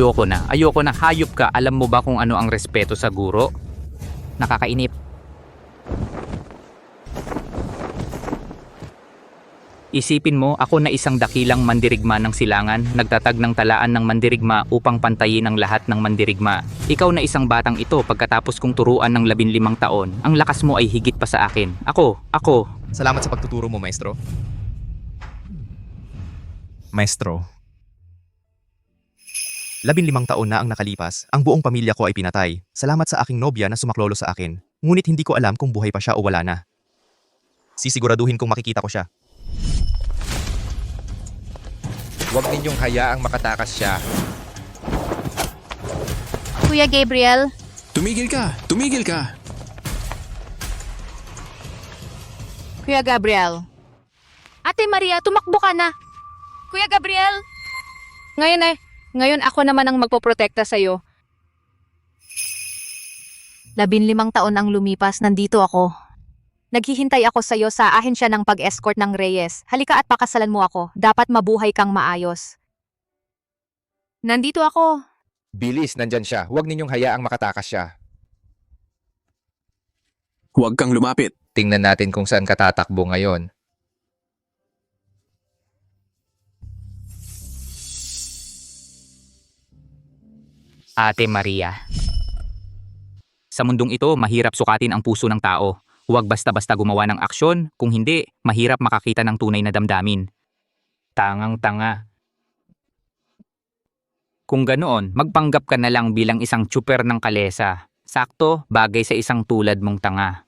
Ayoko na, hayop ka. Alam mo ba kung ano ang respeto sa guro? Nakakainip. Isipin mo, ako na isang dakilang mandirigma ng silangan, nagtatag ng talaan ng mandirigma upang pantayin ang lahat ng mandirigma. Ikaw na isang batang ito pagkatapos kong turuan ng 15 taon, ang lakas mo ay higit pa sa akin. Ako. Salamat sa pagtuturo mo, maestro. Maestro. 15 taon na ang nakalipas, ang buong pamilya ko ay pinatay. Salamat sa aking nobya na sumaklolo sa akin. Ngunit hindi ko alam kung buhay pa siya o wala na. Sisiguraduhin kong makikita ko siya. Huwag ninyong hayaang makatakas siya. Kuya Gabriel, Tumigil ka! Tumigil ka! Kuya Gabriel. Ate Maria, tumakbo ka na. Kuya Gabriel. Ngayon ako naman ang magpoprotekta sa'yo. 15 taon ang lumipas, nandito ako. Naghihintay ako sa'yo sa ahensya ng pag-escort ng Reyes. Halika at pakasalan mo ako. Dapat mabuhay kang maayos. Nandito ako. Bilis, nandyan siya. Huwag ninyong hayaang makatakas siya. Huwag kang lumapit. Tingnan natin kung saan katatakbo ngayon. Ate Maria. Sa mundong ito, mahirap sukatin ang puso ng tao. Huwag basta-basta gumawa ng aksyon, kung hindi, mahirap makakita ng tunay na damdamin. Tangang-tanga. Kung ganoon, magpanggap ka na lang bilang isang tsuper ng kalesa. Sakto, bagay sa isang tulad mong tanga.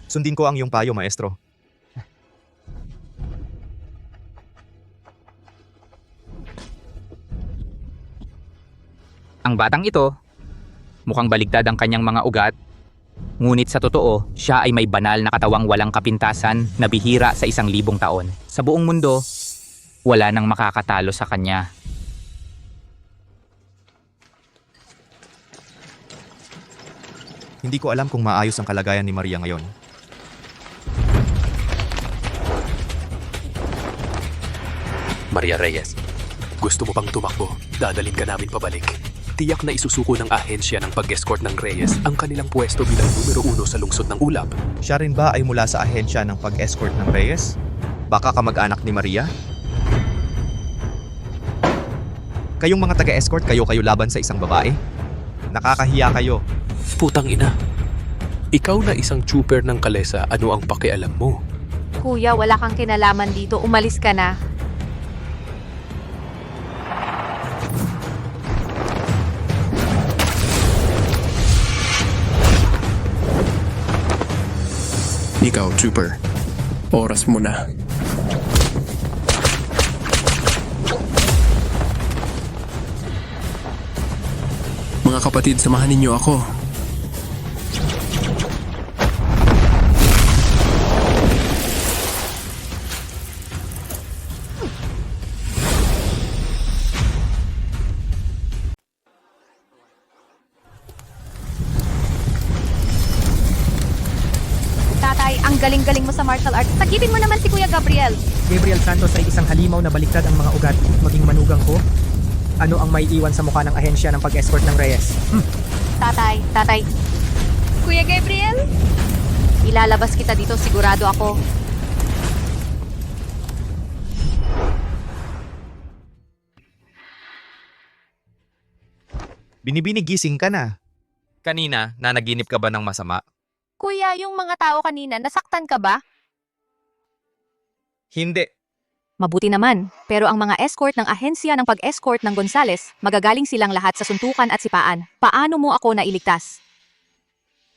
Sundin ko ang iyong payo, maestro. Ang batang ito, mukhang baligtad ang kanyang mga ugat, ngunit sa totoo, siya ay may banal na katawang walang kapintasan na bihira sa 1,000 taon. Sa buong mundo, wala nang makakatalo sa kanya. Hindi ko alam kung maayos ang kalagayan ni Maria ngayon. Maria Reyes, gusto mo bang tumakbo? Dadalhin ka namin pabalik. Tiyak na isusuko ng ahensya ng pag-escort ng Reyes ang kanilang pwesto bilang numero 1 sa lungsod ng ulap. Siya rin ba ay mula sa ahensya ng pag-escort ng Reyes? Baka kamag-anak ni Maria? Kayong mga taga-escort, kayo laban sa isang babae? Nakakahiya kayo. Putang ina. Ikaw na isang trooper ng kalesa, ano ang pakialam mo? Kuya, wala kang kinalaman dito. Umalis ka na. Ikaw, trooper. Oras mo na. Mga kapatid, samahan ninyo ako. Tatay, ang galing-galing mo sa martial arts. Sagipin mo naman si Kuya Gabriel. Gabriel Santos ay isang halimaw na baliktad ang mga ugat, maging manugang ko. Ano ang may iwan sa mukha ng ahensya ng pag-escort ng Reyes? Tatay. Kuya Gabriel? Ilalabas kita dito, sigurado ako. Binibinig gising ka na. Kanina, nanaginip ka ba ng masama? Kuya, yung mga tao kanina, nasaktan ka ba? Hindi. Mabuti naman, pero ang mga escort ng ahensya ng pag-escort ng Gonzales, magagaling silang lahat sa suntukan at sipaan. Paano mo ako nailigtas?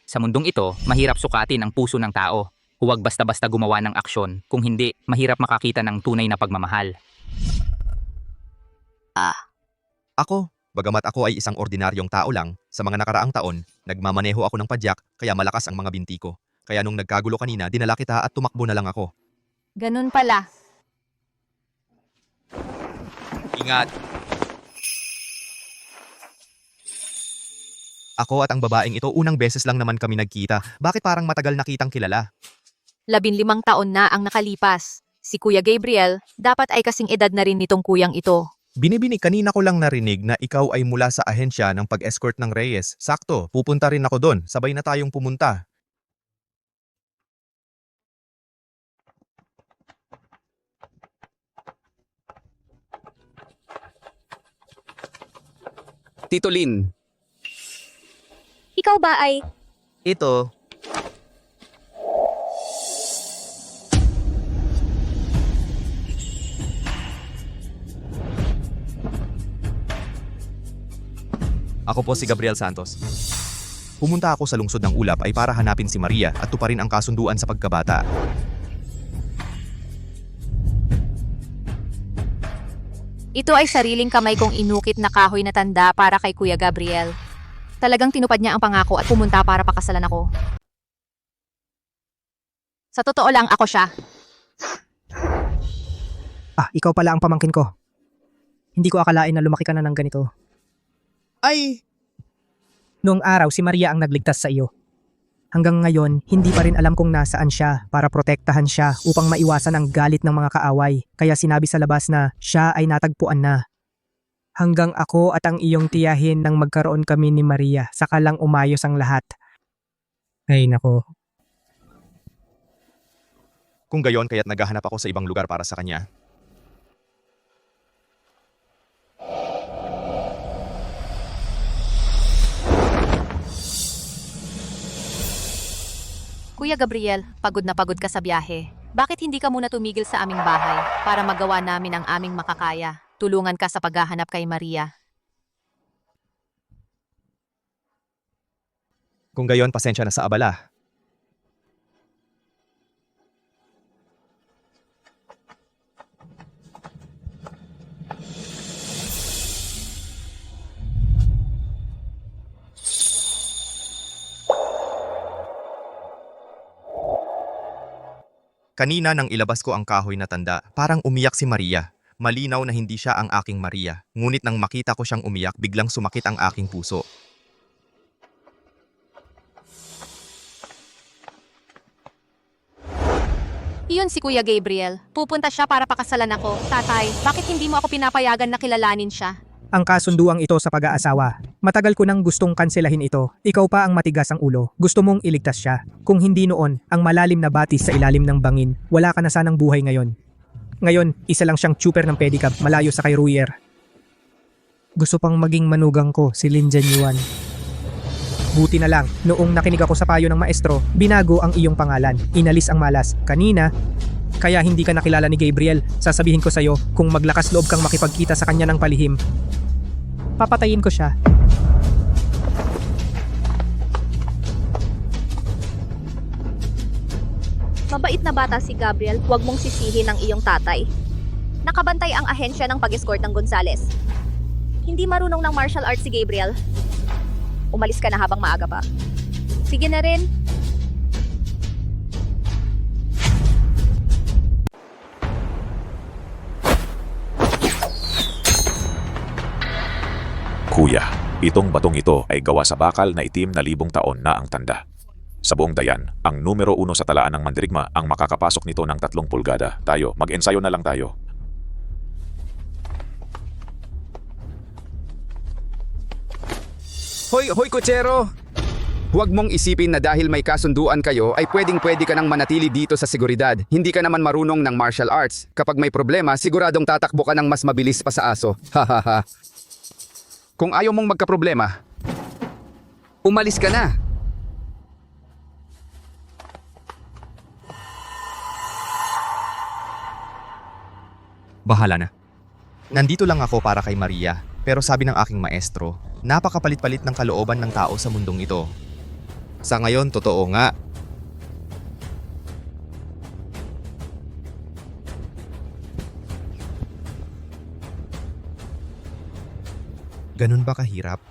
Sa mundong ito, mahirap sukatin ang puso ng tao. Huwag basta-basta gumawa ng aksyon, kung hindi, mahirap makakita ng tunay na pagmamahal. Ako, bagamat ako ay isang ordinaryong tao lang, sa mga nakaraang taon, nagmamaneho ako ng padyak kaya malakas ang mga binti ko. Kaya nung nagkagulo kanina, dinala kita at tumakbo na lang ako. Ganun pala. Ingat! Ako at ang babaeng ito, unang beses lang naman kami nagkita. Bakit parang matagal na kitang kilala? 15 taon na ang nakalipas. Si Kuya Gabriel, dapat ay kasing edad na rin nitong kuyang ito. Binibini kanina ko lang narinig na ikaw ay mula sa ahensya ng pag-escort ng Reyes. Sakto, pupunta rin ako doon. Sabay na tayong pumunta. Tito Lin, Ikaw ba ay... Ito. Ako po si Gabriel Santos. Pumunta ako sa lungsod ng Ulap ay para hanapin si Maria at tuparin ang kasunduan sa pagkabata. Ito ay sariling kamay kong inukit na kahoy na tanda para kay Kuya Gabriel. Talagang tinupad niya ang pangako at pumunta para pakasalan ako. Sa totoo lang, ako siya. Ah, ikaw pala ang pamangkin ko. Hindi ko akalain na lumaki ka na ng ganito. Ay! Noong araw, si Maria ang nagligtas sa iyo. Hanggang ngayon, hindi pa rin alam kung nasaan siya para protektahan siya upang maiwasan ang galit ng mga kaaway. Kaya sinabi sa labas na siya ay natagpuan na. Hanggang ako at ang iyong tiyahin nang magkaroon kami ni Maria, saka lang umayos ang lahat. Ay nako. Kung gayon, kaya't naghahanap ako sa ibang lugar para sa kanya. Kuya Gabriel, pagod na pagod ka sa biyahe. Bakit hindi ka muna tumigil sa aming bahay para magawa namin ang aming makakaya? Tulungan ka sa paghahanap kay Maria. Kung gayon, pasensya na sa abala. Kanina nang ilabas ko ang kahoy na tanda, parang umiyak si Maria. Malinaw na hindi siya ang aking Maria. Ngunit nang makita ko siyang umiyak, biglang sumakit ang aking puso. Iyon si Kuya Gabriel. Pupunta siya para pakasalan ako. Tatay, bakit hindi mo ako pinapayagan na kilalanin siya? Ang kasunduang ito sa pag-aasawa. Matagal ko nang gustong kanselahin ito. Ikaw pa ang matigas ang ulo. Gusto mong iligtas siya. Kung hindi noon, ang malalim na batis sa ilalim ng bangin, wala ka na sanang buhay ngayon. Ngayon, isa lang siyang chuper ng pedicab malayo sa kay Ruyer. Gusto pang maging manugang ko si Lin Jianyuan. Buti na lang, noong nakinig ako sa payo ng maestro, binago ang iyong pangalan. Inalis ang malas. Kanina, kaya hindi ka nakilala ni Gabriel. Sasabihin ko sa'yo, kung maglakas loob kang makipagkita sa kanya ng palihim, papatayin ko siya. Mabait na bata si Gabriel, huwag mong sisihin ang iyong tatay. Nakabantay ang ahensya ng pag-escort ng Gonzales. Hindi marunong ng martial arts si Gabriel. Umalis ka na habang maaga pa. Sige na rin. Kuya, itong batong ito ay gawa sa bakal na itim na 1,000 taon na ang tanda. Sa buong dayan, ang numero 1 sa talaan ng mandirigma ang makakapasok nito ng 3 pulgada. Tayo, mag-ensayo na lang tayo. Hoy kutsero! Huwag mong isipin na dahil may kasunduan kayo ay pwedeng-pwede ka nang manatili dito sa seguridad. Hindi ka naman marunong ng martial arts. Kapag may problema, siguradong tatakbo ka ng mas mabilis pa sa aso. Hahaha. Kung ayaw mong magkaproblema, umalis ka na. Bahala na. Nandito lang ako para kay Maria, pero sabi ng aking maestro, napakapalit-palit ng kalooban ng tao sa mundong ito. Sa ngayon, totoo nga. Ganun ba kahirap?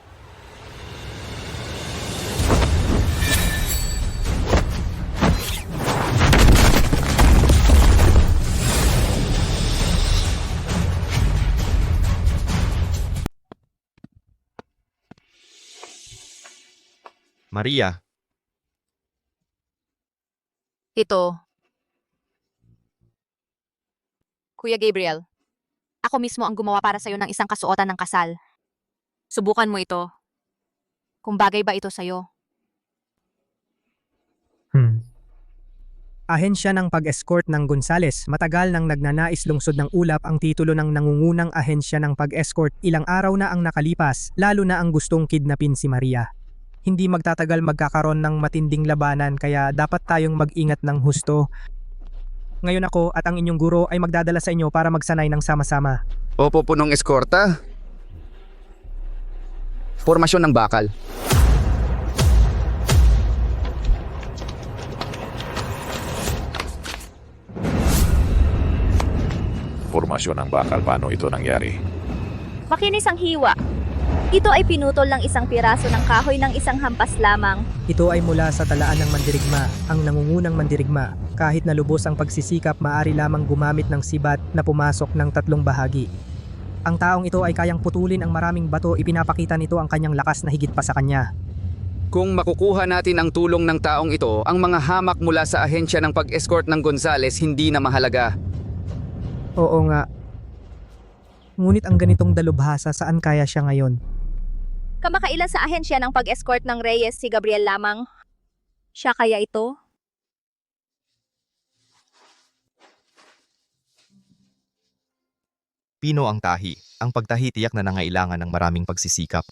Maria, Ito. Kuya Gabriel, Ako mismo ang gumawa para sa'yo ng isang kasuotan ng kasal. Subukan mo ito. Kung bagay ba ito sa'yo. Ahensya ng pag-escort ng Gonzales. Matagal nang nagnanais lungsod ng ulap ang titulo ng nangungunang ahensya ng pag-escort. Ilang araw na ang nakalipas, lalo na ang gustong kidnapin si Maria. Hindi magtatagal magkakaroon ng matinding labanan kaya dapat tayong mag-ingat ng husto. Ngayon ako at ang inyong guro ay magdadala sa inyo para magsanay ng sama-sama. Opo, punong eskorta. Formasyon ng bakal. Formasyon ng bakal, paano ito nangyari? Makinis ang hiwa. Ito ay pinutol ng isang piraso ng kahoy ng isang hampas lamang. Ito ay mula sa talaan ng mandirigma, ang nangungunang mandirigma. Kahit na lubos ang pagsisikap, maaari lamang gumamit ng sibat na pumasok ng 3 bahagi. Ang taong ito ay kayang putulin ang maraming bato, ipinapakita nito ang kanyang lakas na higit pa sa kanya. Kung makukuha natin ang tulong ng taong ito, ang mga hamak mula sa ahensya ng pag-escort ng Gonzales hindi na mahalaga. Oo nga. Ngunit ang ganitong dalubhasa, saan kaya siya ngayon? Kamakailan sa ahensya ng pag-escort ng Reyes si Gabriel lamang. Siya kaya ito? Pino ang tahi. Ang pagtahi tiyak na nangailangan ng maraming pagsisikap.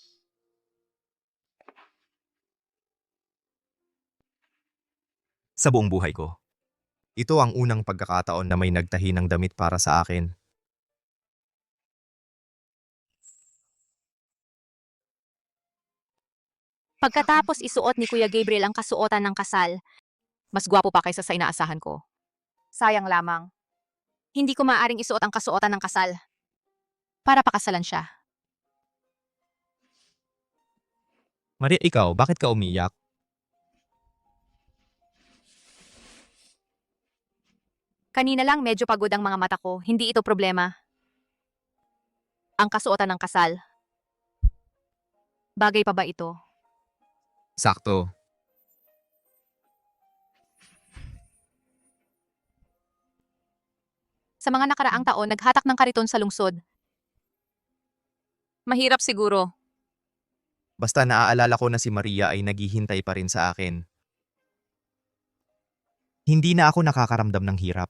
Sa buong buhay ko, ito ang unang pagkakataon na may nagtahi ng damit para sa akin. Pagkatapos isuot ni Kuya Gabriel ang kasuotan ng kasal, mas gwapo pa kaysa sa inaasahan ko. Sayang lamang. Hindi ko maaaring isuot ang kasuotan ng kasal. Para pakasalan siya. Maria, ikaw, bakit ka umiyak? Kanina lang medyo pagod ang mga mata ko. Hindi ito problema. Ang kasuotan ng kasal. Bagay pa ba ito? Sakto. Sa mga nakaraang taon, naghatak ng kariton sa lungsod. Mahirap siguro. Basta naaalala ko na si Maria ay naghihintay pa rin sa akin. Hindi na ako nakakaramdam ng hirap.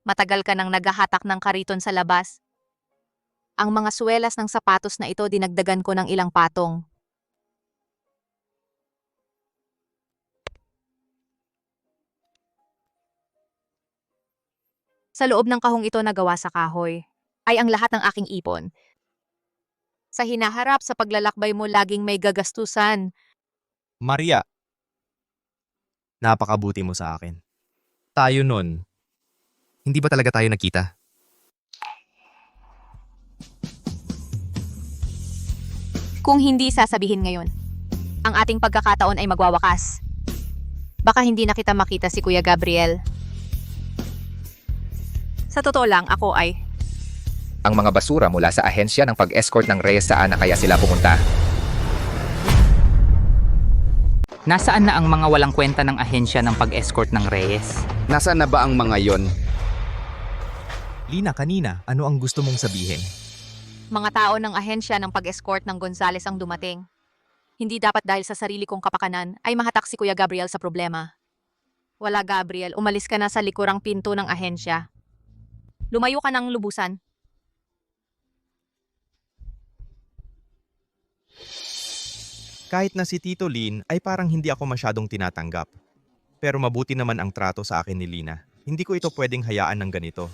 Matagal ka nang naghahatak ng kariton sa labas. Ang mga suwelas ng sapatos na ito dinagdagan ko ng ilang patong. Sa loob ng kahong ito na gawa sa kahoy, ay ang lahat ng aking ipon. Sa hinaharap sa paglalakbay mo laging may gagastusan. Maria, napakabuti mo sa akin. Tayo nun, hindi ba talaga tayo nakita? Kung hindi sasabihin ngayon, ang ating pagkakataon ay magwawakas. Baka hindi na kita makita si Kuya Gabriel. Sa totoo lang, ako ay... Ang mga basura mula sa ahensya ng pag-escort ng Reyes, saan na kaya sila pumunta? Nasaan na ang mga walang kwenta ng ahensya ng pag-escort ng Reyes? Nasaan na ba ang mga yon? Lina, kanina, ano ang gusto mong sabihin? Mga tao ng ahensya ng pag-escort ng Gonzales ang dumating. Hindi dapat dahil sa sarili kong kapakanan ay mahatak si Kuya Gabriel sa problema. Wala, Gabriel, umalis ka na sa likurang pinto ng ahensya. Lumayo ka ng lubusan. Kahit na si Tito Lin ay parang hindi ako masyadong tinatanggap. Pero mabuti naman ang trato sa akin ni Lina. Hindi ko ito pwedeng hayaan ng ganito.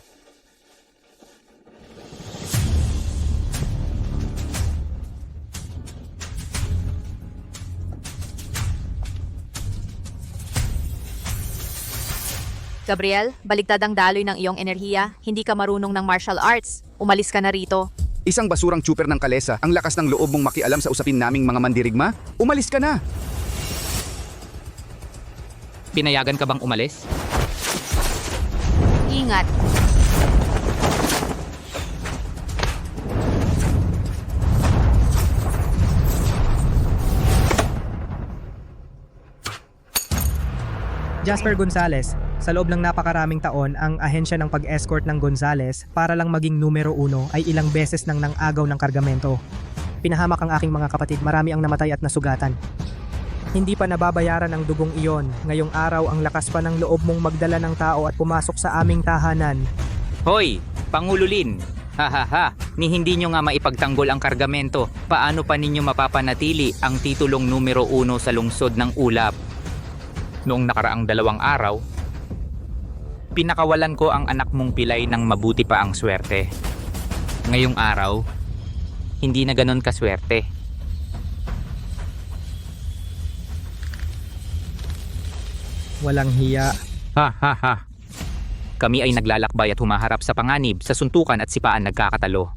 Gabriel, baliktad ang daloy ng iyong enerhiya. Hindi ka marunong ng martial arts. Umalis ka na rito. Isang basurang tsuper ng kalesa. Ang lakas ng loob mong makialam sa usapin naming mga mandirigma? Umalis ka na! Pinayagan ka bang umalis? Ingat. Jasper Gonzales, sa loob ng napakaraming taon, ang ahensya ng pag-escort ng Gonzales para lang maging numero 1 ay ilang beses nang nang-agaw ng kargamento. Pinahamak ang aking mga kapatid, marami ang namatay at nasugatan. Hindi pa nababayaran ang dugong iyon. Ngayong araw ang lakas pa ng loob mong magdala ng tao at pumasok sa aming tahanan. Hoy, Pangulo Lin! Hahaha, ni hindi nyo nga maipagtanggol ang kargamento, paano pa ninyo mapapanatili ang titulong numero 1 sa lungsod ng ulap? Noong nakaraang 2 araw, pinakawalan ko ang anak mong pilay ng mabuti pa ang swerte. Ngayong araw, hindi na ganon kaswerte. Walang hiya. Ha ha ha. Kami ay naglalakbay at humaharap sa panganib, sa suntukan at sipaan nagkakatalo.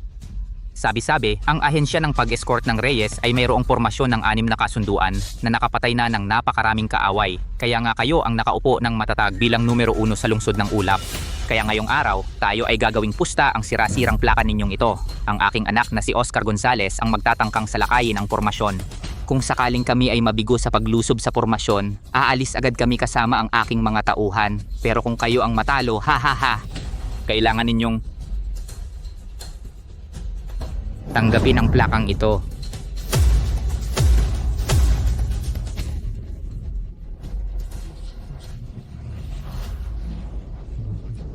Sabi-sabi, ang ahensya ng pag-escort ng Reyes ay mayroong pormasyon ng 6 na kasunduan na nakapatay na ng napakaraming kaaway. Kaya nga kayo ang nakaupo ng matatag bilang numero 1 sa lungsod ng ulap. Kaya ngayong araw, tayo ay gagawing pusta ang sirasirang plaka ninyong ito. Ang aking anak na si Oscar Gonzales ang magtatangkang salakayin ang pormasyon. Kung sakaling kami ay mabigo sa paglusob sa pormasyon, aalis agad kami kasama ang aking mga tauhan. Pero kung kayo ang matalo, ha ha ha, kailangan ninyong tanggapin ang plakang ito.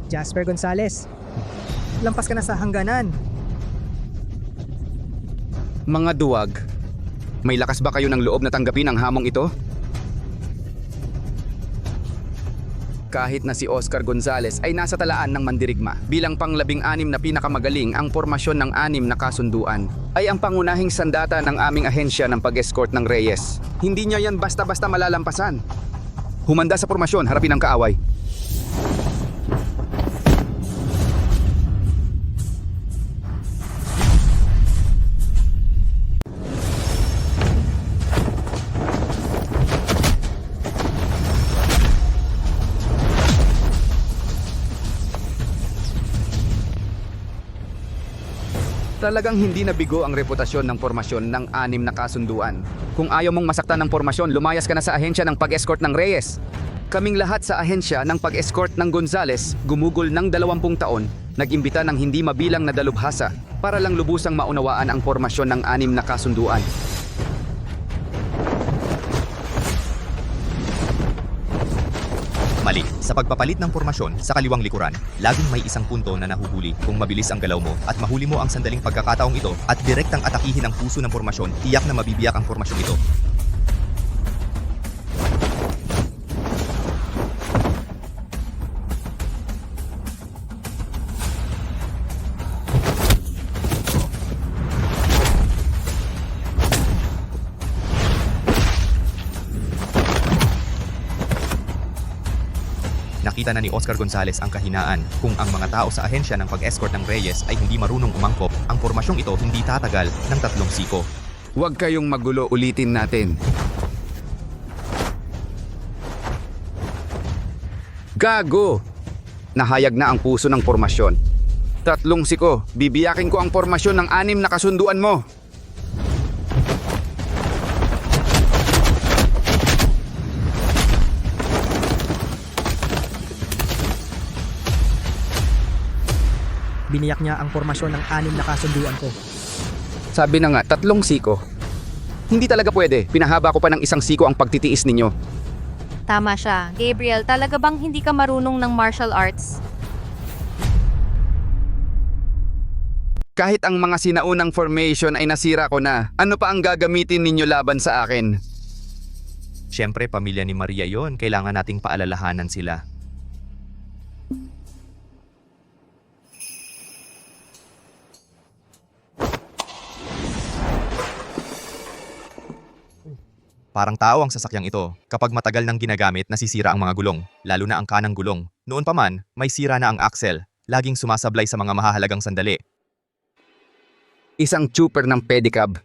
Jasper Gonzales, lampas ka na sa hangganan. Mga duwag, may lakas ba kayo ng loob na tanggapin ang hamong ito? Kahit na si Oscar Gonzales ay nasa talaan ng mandirigma, bilang pang-16 na pinakamagaling, ang pormasyon ng 6 na kasunduan ay ang pangunahing sandata ng aming ahensya ng pag-escort ng Reyes. Hindi niya yan basta-basta malalampasan. Humanda sa pormasyon, harapin ang kaaway. Talagang hindi nabigo ang reputasyon ng pormasyon ng 6 na kasunduan. Kung ayaw mong masaktan ng pormasyon, lumayas ka na sa ahensya ng pag-escort ng Reyes. Kaming lahat sa ahensya ng pag-escort ng Gonzales gumugol ng 20 taon, nag-imbita ng hindi mabilang na dalubhasa para lang lubusang maunawaan ang pormasyon ng 6 na kasunduan. Mali, sa pagpapalit ng pormasyon sa kaliwang likuran, laging may isang punto na nahuhuli kung mabilis ang galaw mo at mahuli mo ang sandaling pagkakataong ito at direktang atakihin ang puso ng pormasyon, tiyak na mabibiyak ang pormasyon ito. Nakita na ni Oscar Gonzales ang kahinaan. Kung ang mga tao sa ahensya ng pag-escort ng Reyes ay hindi marunong umangkop, ang pormasyong ito hindi tatagal ng 3 siko. Huwag kayong magulo, ulitin natin. Gago! Nahayag na ang puso ng pormasyon. 3 siko, bibiyakin ko ang pormasyon ng 6 na kasunduan mo. Biniyak niya ang pormasyon ng 6 na kasunduan ko. Sabi na nga, 3 siko. Hindi talaga pwede, pinahaba ko pa ng 1 siko ang pagtitiis ninyo. Tama siya. Gabriel, talaga bang hindi ka marunong ng martial arts? Kahit ang mga sinaunang formation ay nasira ko na, ano pa ang gagamitin ninyo laban sa akin? Siyempre, pamilya ni Maria yon, kailangan nating paalalahanan sila. Parang tao ang sasakyang ito. Kapag matagal nang ginagamit, nasisira ang mga gulong, lalo na ang kanang gulong. Noon pa man, may sira na ang axle, laging sumasablay sa mga mahahalagang sandali. Isang trooper ng pedicab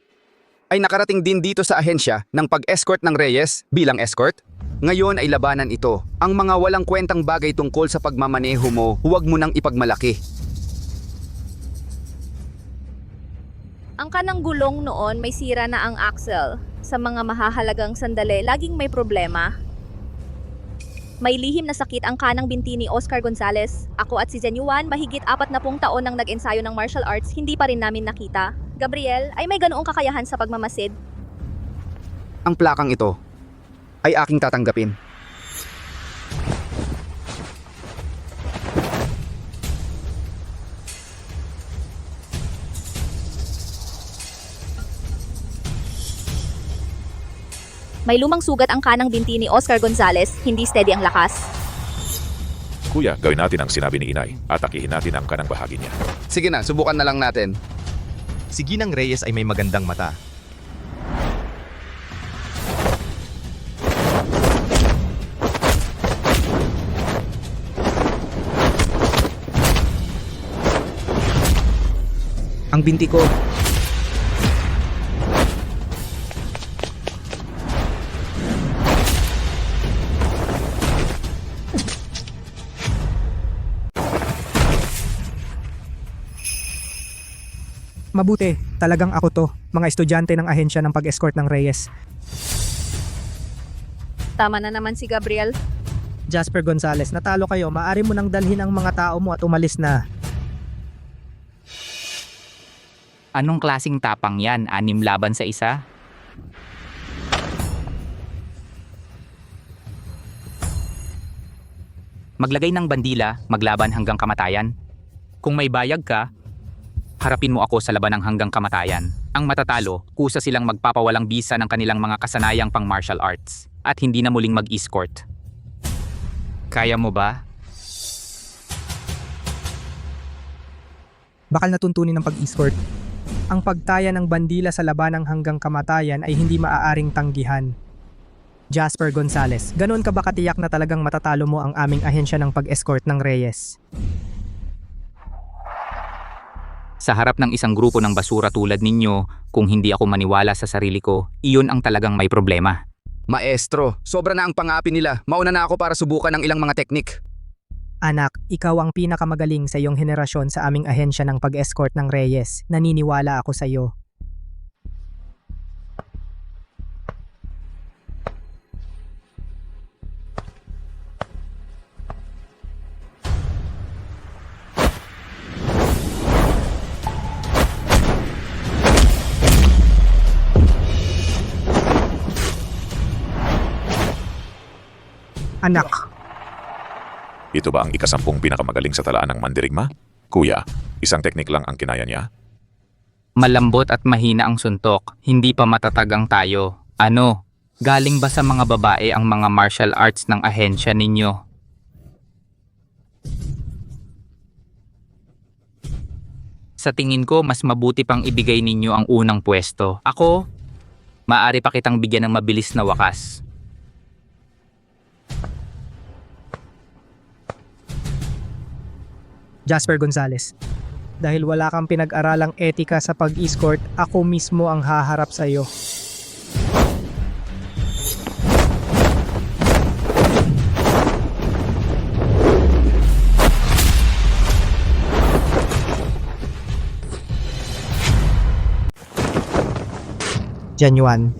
ay nakarating din dito sa ahensya ng pag-escort ng Reyes bilang escort. Ngayon ay labanan ito. Ang mga walang kwentang bagay tungkol sa pagmamaneho mo, huwag mo nang ipagmalaki. Ang kanang gulong noon may sira na ang axle. Sa mga mahahalagang sandali, laging may problema. May lihim na sakit ang kanang binti ni Oscar Gonzales. Ako at si Genuine, mahigit 40 taon nang nag-ensayo ng martial arts, hindi pa rin namin nakita. Gabriel ay may ganoong kakayahan sa pagmamasid. Ang plakang ito ay aking tatanggapin. May lumang sugat ang kanang binti ni Oscar Gonzales, hindi steady ang lakas. Kuya, gawin natin ang sinabi ni Inay at akihin natin ang kanang bahagi niya. Sige na, subukan na lang natin. Si Ginang Reyes ay may magandang mata. Ang binti ko. Mabuti, talagang ako to, mga estudyante ng ahensya ng pag-escort ng Reyes. Tama na naman si Gabriel. Jasper Gonzales, natalo kayo, maaari mo nang dalhin ang mga tao mo at umalis na. Anong klasing tapang yan? 6 laban sa isa? Maglagay ng bandila, maglaban hanggang kamatayan. Kung may bayag ka, harapin mo ako sa labanang hanggang kamatayan. Ang matatalo, kusa silang magpapawalang bisa ng kanilang mga kasanayang pang martial arts at hindi na muling mag-escort. Kaya mo ba? Bakal natuntunin ng pag-escort. Ang pagtaya ng bandila sa labanang hanggang kamatayan ay hindi maaaring tanggihan. Jasper Gonzales, ganoon ka ba katiyak na talagang matatalo mo ang aming ahensya ng pag-escort ng Reyes? Sa harap ng isang grupo ng basura tulad ninyo, kung hindi ako maniwala sa sarili ko, iyon ang talagang may problema. Maestro, sobra na ang pangapi nila. Mauna na ako para subukan ang ilang mga teknik. Anak, ikaw ang pinakamagaling sa iyong henerasyon sa aming ahensya ng pag-escort ng Reyes. Naniniwala ako sa iyo. Anak, Ito ba ang ikasampung pinakamagaling sa talaan ng mandirigma? Kuya, isang teknik lang ang kinaya niya. Malambot at mahina ang suntok, hindi pa matatag ang tayo. Ano? Galing ba sa mga babae ang mga martial arts ng ahensya ninyo? Sa tingin ko, mas mabuti pang ibigay ninyo ang unang pwesto. Ako, maaari pa kitang bigyan ng mabilis na wakas. Jasper Gonzales, dahil wala kang pinag-aralang etika sa pag-escort, ako mismo ang haharap sa iyo. Genuine.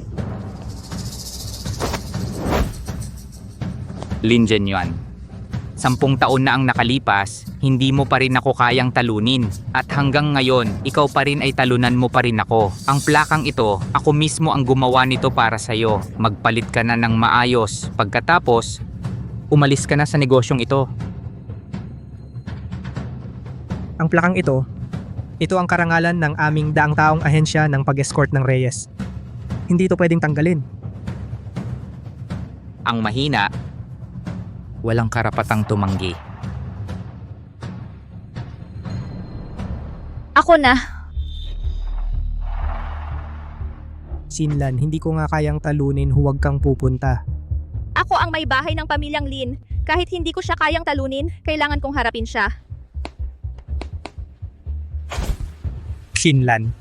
Lin Genuine. 10 taon na ang nakalipas, hindi mo pa rin ako kayang talunin. At hanggang ngayon, ikaw pa rin ay talunan mo pa rin ako. Ang plakang ito, ako mismo ang gumawa nito para sa'yo. Magpalit ka na ng maayos. Pagkatapos, umalis ka na sa negosyong ito. Ang plakang ito ang karangalan ng aming daang taong ahensya ng pag-escort ng Reyes. Hindi ito pwedeng tanggalin. Ang mahina, walang karapatang tumanggi. Ako na. Sinlan, hindi ko nga kayang talunin, huwag kang pupunta. Ako ang may bahay ng pamilyang Lin. Kahit hindi ko siya kayang talunin, kailangan kong harapin siya. Sinlan.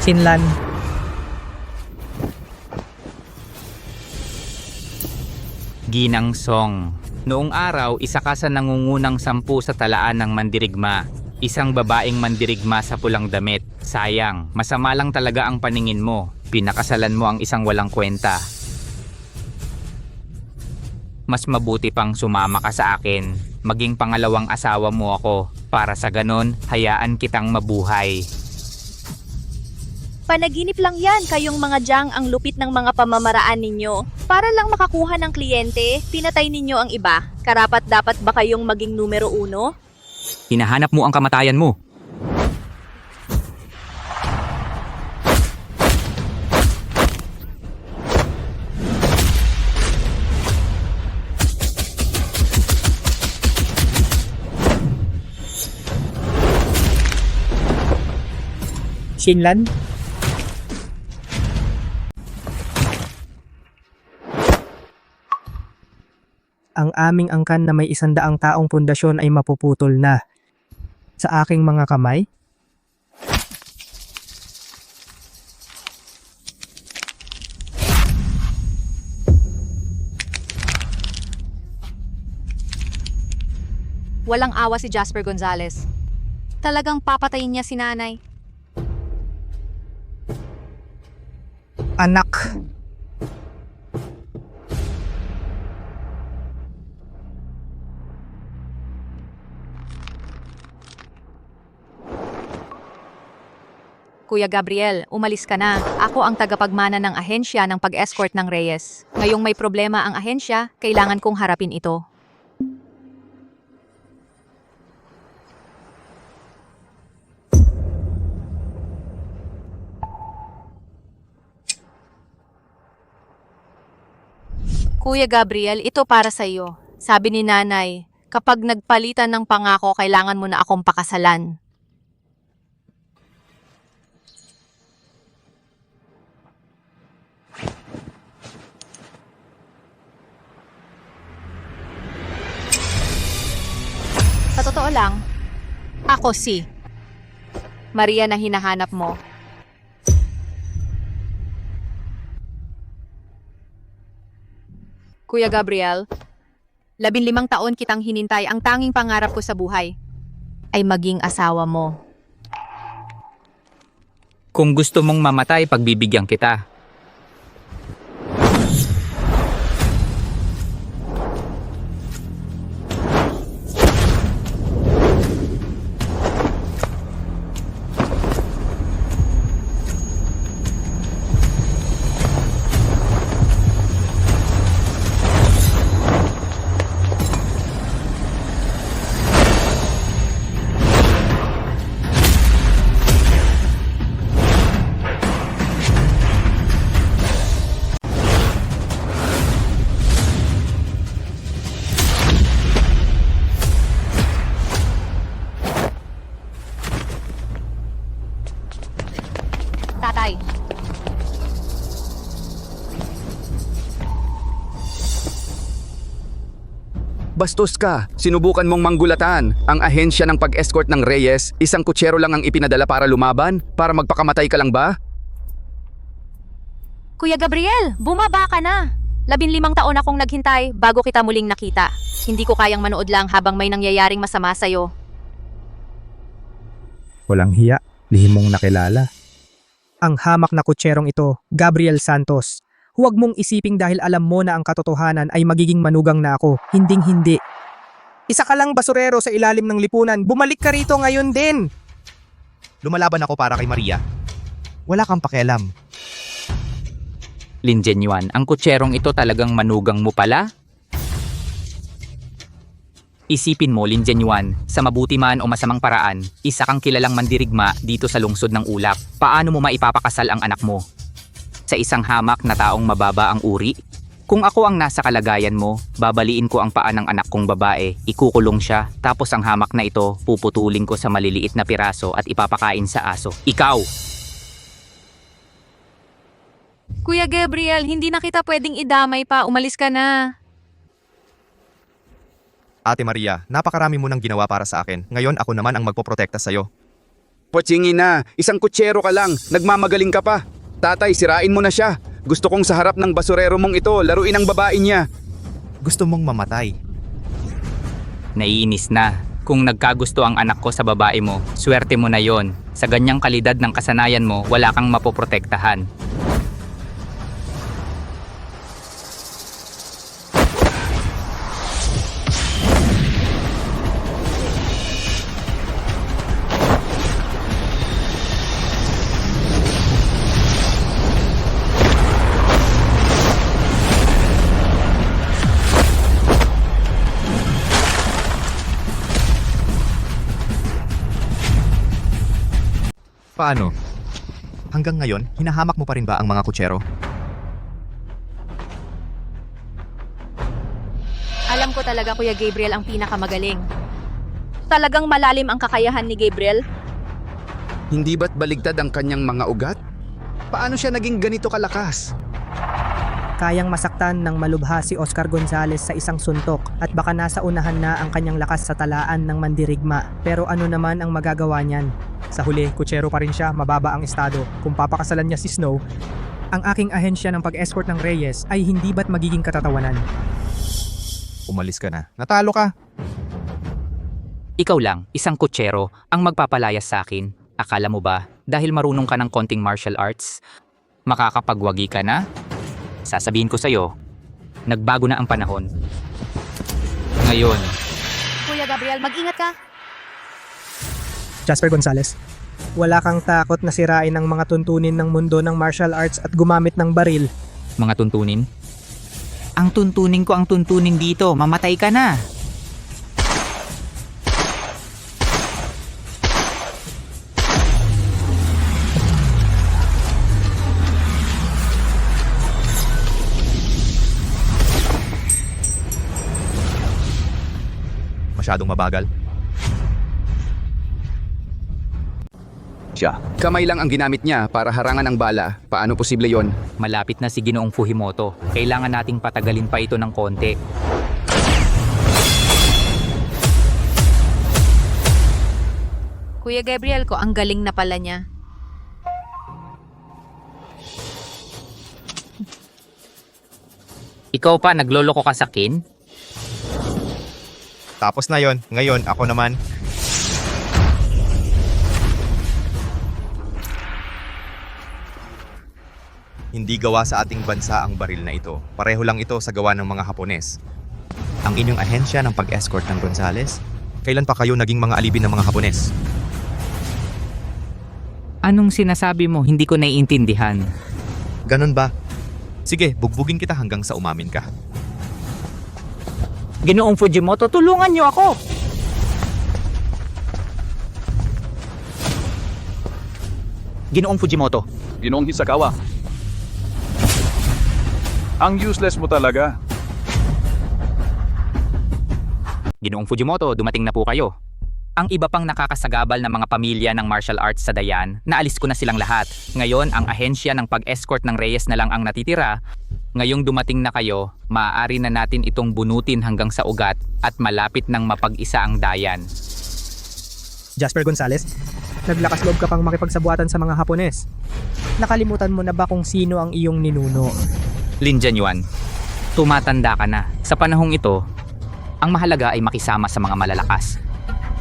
Sinlan. Ginang Song. Noong araw, isa ka sa nangungunang 10 sa talaan ng mandirigma. Isang babaeng mandirigma sa pulang damit. Sayang, masama lang talaga ang paningin mo. Pinakasalan mo ang isang walang kwenta. Mas mabuti pang sumama ka sa akin. Maging pangalawang asawa mo ako. Para sa ganon, hayaan kitang mabuhay. Panaginip lang yan, kayong mga jang ang lupit ng mga pamamaraan ninyo. Para lang makakuha ng kliyente, pinatay ninyo ang iba. Karapat dapat ba kayong maging numero 1? Hinahanap mo ang kamatayan mo. Shinlan? Ang aming angkan na may 100 taong pundasyon ay mapuputol na. Sa aking mga kamay? Walang awa si Jasper Gonzales. Talagang papatayin niya si nanay. Anak! Kuya Gabriel, umalis ka na. Ako ang tagapagmana ng ahensya ng pag-escort ng Reyes. Ngayong may problema ang ahensya, kailangan kong harapin ito. Kuya Gabriel, ito para sa iyo. Sabi ni nanay, kapag nagpalitan ng pangako, kailangan mo na akong pakasalan. Sa totoo lang, ako si Maria na hinahanap mo. Kuya Gabriel, 15 taon kitang hinintay. Ang tanging pangarap ko sa buhay ay maging asawa mo. Kung gusto mong mamatay, pagbibigyan kita. Tatay, Bastos ka. Sinubukan mong manggulatan. Ang ahensya ng pag-escort ng Reyes, isang kutsero lang ang ipinadala para lumaban? Para magpakamatay ka lang ba? Kuya Gabriel, bumaba ka na. 15 taon akong naghintay bago kita muling nakita. Hindi ko kayang manood lang habang may nangyayaring masama sa'yo. Walang hiya, lihim mong nakilala. Ang hamak na kutserong ito, Gabriel Santos. Huwag mong isiping dahil alam mo na ang katotohanan ay magiging manugang na ako. Hinding-hindi. Isa ka lang basurero sa ilalim ng lipunan. Bumalik ka rito ngayon din. Lumalaban ako para kay Maria. Wala kang pakialam. Lin Jianyuan, ang kutserong ito talagang manugang mo pala? Isipin mo, Lin Jianyuan, sa mabuti man o masamang paraan, isa kang kilalang mandirigma dito sa lungsod ng Ulap. Paano mo maipapakasal ang anak mo? Sa isang hamak na taong mababa ang uri? Kung ako ang nasa kalagayan mo, babaliin ko ang paa ng anak kong babae, ikukulong siya, tapos ang hamak na ito, puputulin ko sa maliliit na piraso at ipapakain sa aso. Ikaw! Kuya Gabriel, hindi na kita pwedeng idamay pa. Umalis ka na. Ate Maria, napakarami mo nang ginawa para sa akin. Ngayon ako naman ang magpoprotekta sa'yo. Pochingin na. Isang kutsero ka lang. Nagmamagaling ka pa. Tatay, sirain mo na siya. Gusto kong sa harap ng basurero mong ito, laruin ang babae niya. Gusto mong mamatay. Naiinis na. Kung nagkagusto ang anak ko sa babae mo, swerte mo na yon. Sa ganyang kalidad ng kasanayan mo, wala kang mapoprotektahan. Paano? Hanggang ngayon, hinahamak mo pa rin ba ang mga kutsero? Alam ko talaga Kuya Gabriel ang pinakamagaling. Talagang malalim ang kakayahan ni Gabriel. Hindi ba't baligtad ang kanyang mga ugat? Paano siya naging ganito kalakas? Kayang masaktan ng malubha si Oscar Gonzales sa isang suntok at baka nasa unahan na ang kanyang lakas sa talaan ng mandirigma. Pero ano naman ang magagawa niyan? Sa huli, kutsero pa rin siya, mababa ang estado. Kung papakasalan niya si Snow, ang aking ahensya ng pag-escort ng Reyes ay hindi ba't magiging katatawanan? Umalis ka na. Natalo ka. Ikaw lang, isang kutsero, ang magpapalayas sa akin. Akala mo ba, dahil marunong ka ng konting martial arts, makakapagwagi ka na? Sasabihin ko sa'yo, nagbago na ang panahon. Ngayon, Kuya Gabriel, mag-ingat ka. Jasper Gonzales, wala kang takot na sirain ang mga tuntunin ng mundo ng martial arts at gumamit ng baril. mga tuntunin. Ang tuntunin ko ang tuntunin dito, mamatay ka na. Masyadong mabagal. Kamay lang ang ginamit niya para harangan ang bala. Paano posible yon? Malapit na si Ginoong Fujimoto. Kailangan nating patagalin pa ito ng konti. Kuya Gabriel ko, ang galing na pala niya. Ikaw pa, nagloloko ka sa akin? Tapos na yon. Ngayon, ako naman. Hindi gawa sa ating bansa ang baril na ito. Pareho lang ito sa gawa ng mga Hapones. Ang inyong ahensya ng pag-escort ng Gonzales? Kailan pa kayo naging mga alibin ng mga Hapones? Anong sinasabi mo? Hindi ko naiintindihan. Ganun ba? Sige, bugbugin kita hanggang sa umamin ka. Ginoong Fujimoto, tulungan niyo ako! Ginoong Fujimoto, Ginoong Hisakawa. Ang useless mo talaga. Ginoong Fujimoto, dumating na po kayo. Ang iba pang nakakasagabal na mga pamilya ng martial arts sa Dayan, naalis ko na silang lahat. Ngayon, ang ahensya ng pag-escort ng Reyes na lang ang natitira. Ngayong dumating na kayo, maaari na natin itong bunutin hanggang sa ugat at malapit nang mapag-isa ang Dayan. Jasper Gonzales, naglakas loob ka pang makipagsabuatan sa mga Hapones. Nakalimutan mo na ba kung sino ang iyong ninuno? Lin Jianyuan, tumatanda ka na. Sa panahong ito, ang mahalaga ay makisama sa mga malalakas.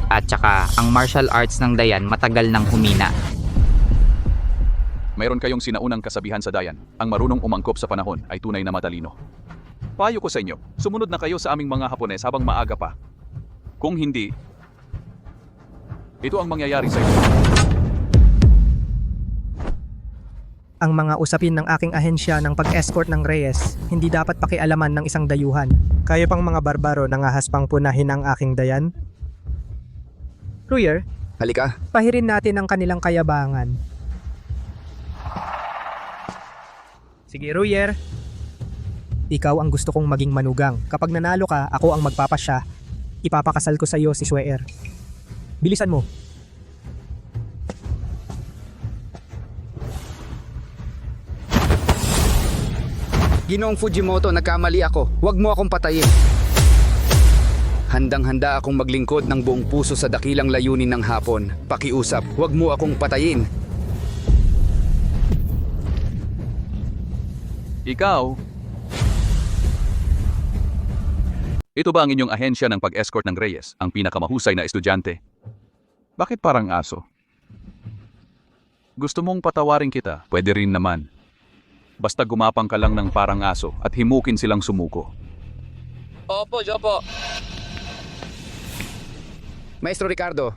At saka, ang martial arts ng Dayan matagal nang humina. Mayroon kayong sinaunang kasabihan sa Dayan, ang marunong umangkop sa panahon ay tunay na matalino. Payo ko sa inyo, sumunod na kayo sa aming mga Hapones habang maaga pa. Kung hindi, ito ang mangyayari sa inyo. Ang mga usapin ng aking ahensya ng pag-escort ng Reyes, hindi dapat pakialaman ng isang dayuhan. Kayo pang mga barbaro nangahaspang punahin ang aking Dayan? Ruyer, Halika. pahirin natin ang kanilang kayabangan. Sige, Ruyer. Ikaw ang gusto kong maging manugang. Kapag nanalo ka, ako ang magpapasya. Ipapakasal ko sa iyo si Sweer. Bilisan mo. Ginoong Fujimoto, nagkamali ako. Huwag mo akong patayin. Handang-handa akong maglingkod ng buong puso sa dakilang layunin ng Hapon. Pakiusap, huwag mo akong patayin. Ikaw, Ito ba ang inyong ahensya ng pag-escort ng Reyes, ang pinakamahusay na estudyante? Bakit parang aso? Gusto mong patawarin kita? Pwede rin naman. Basta gumapang ka lang ng parang aso at himukin silang sumuko. Opo, Jopo. Maestro Ricardo,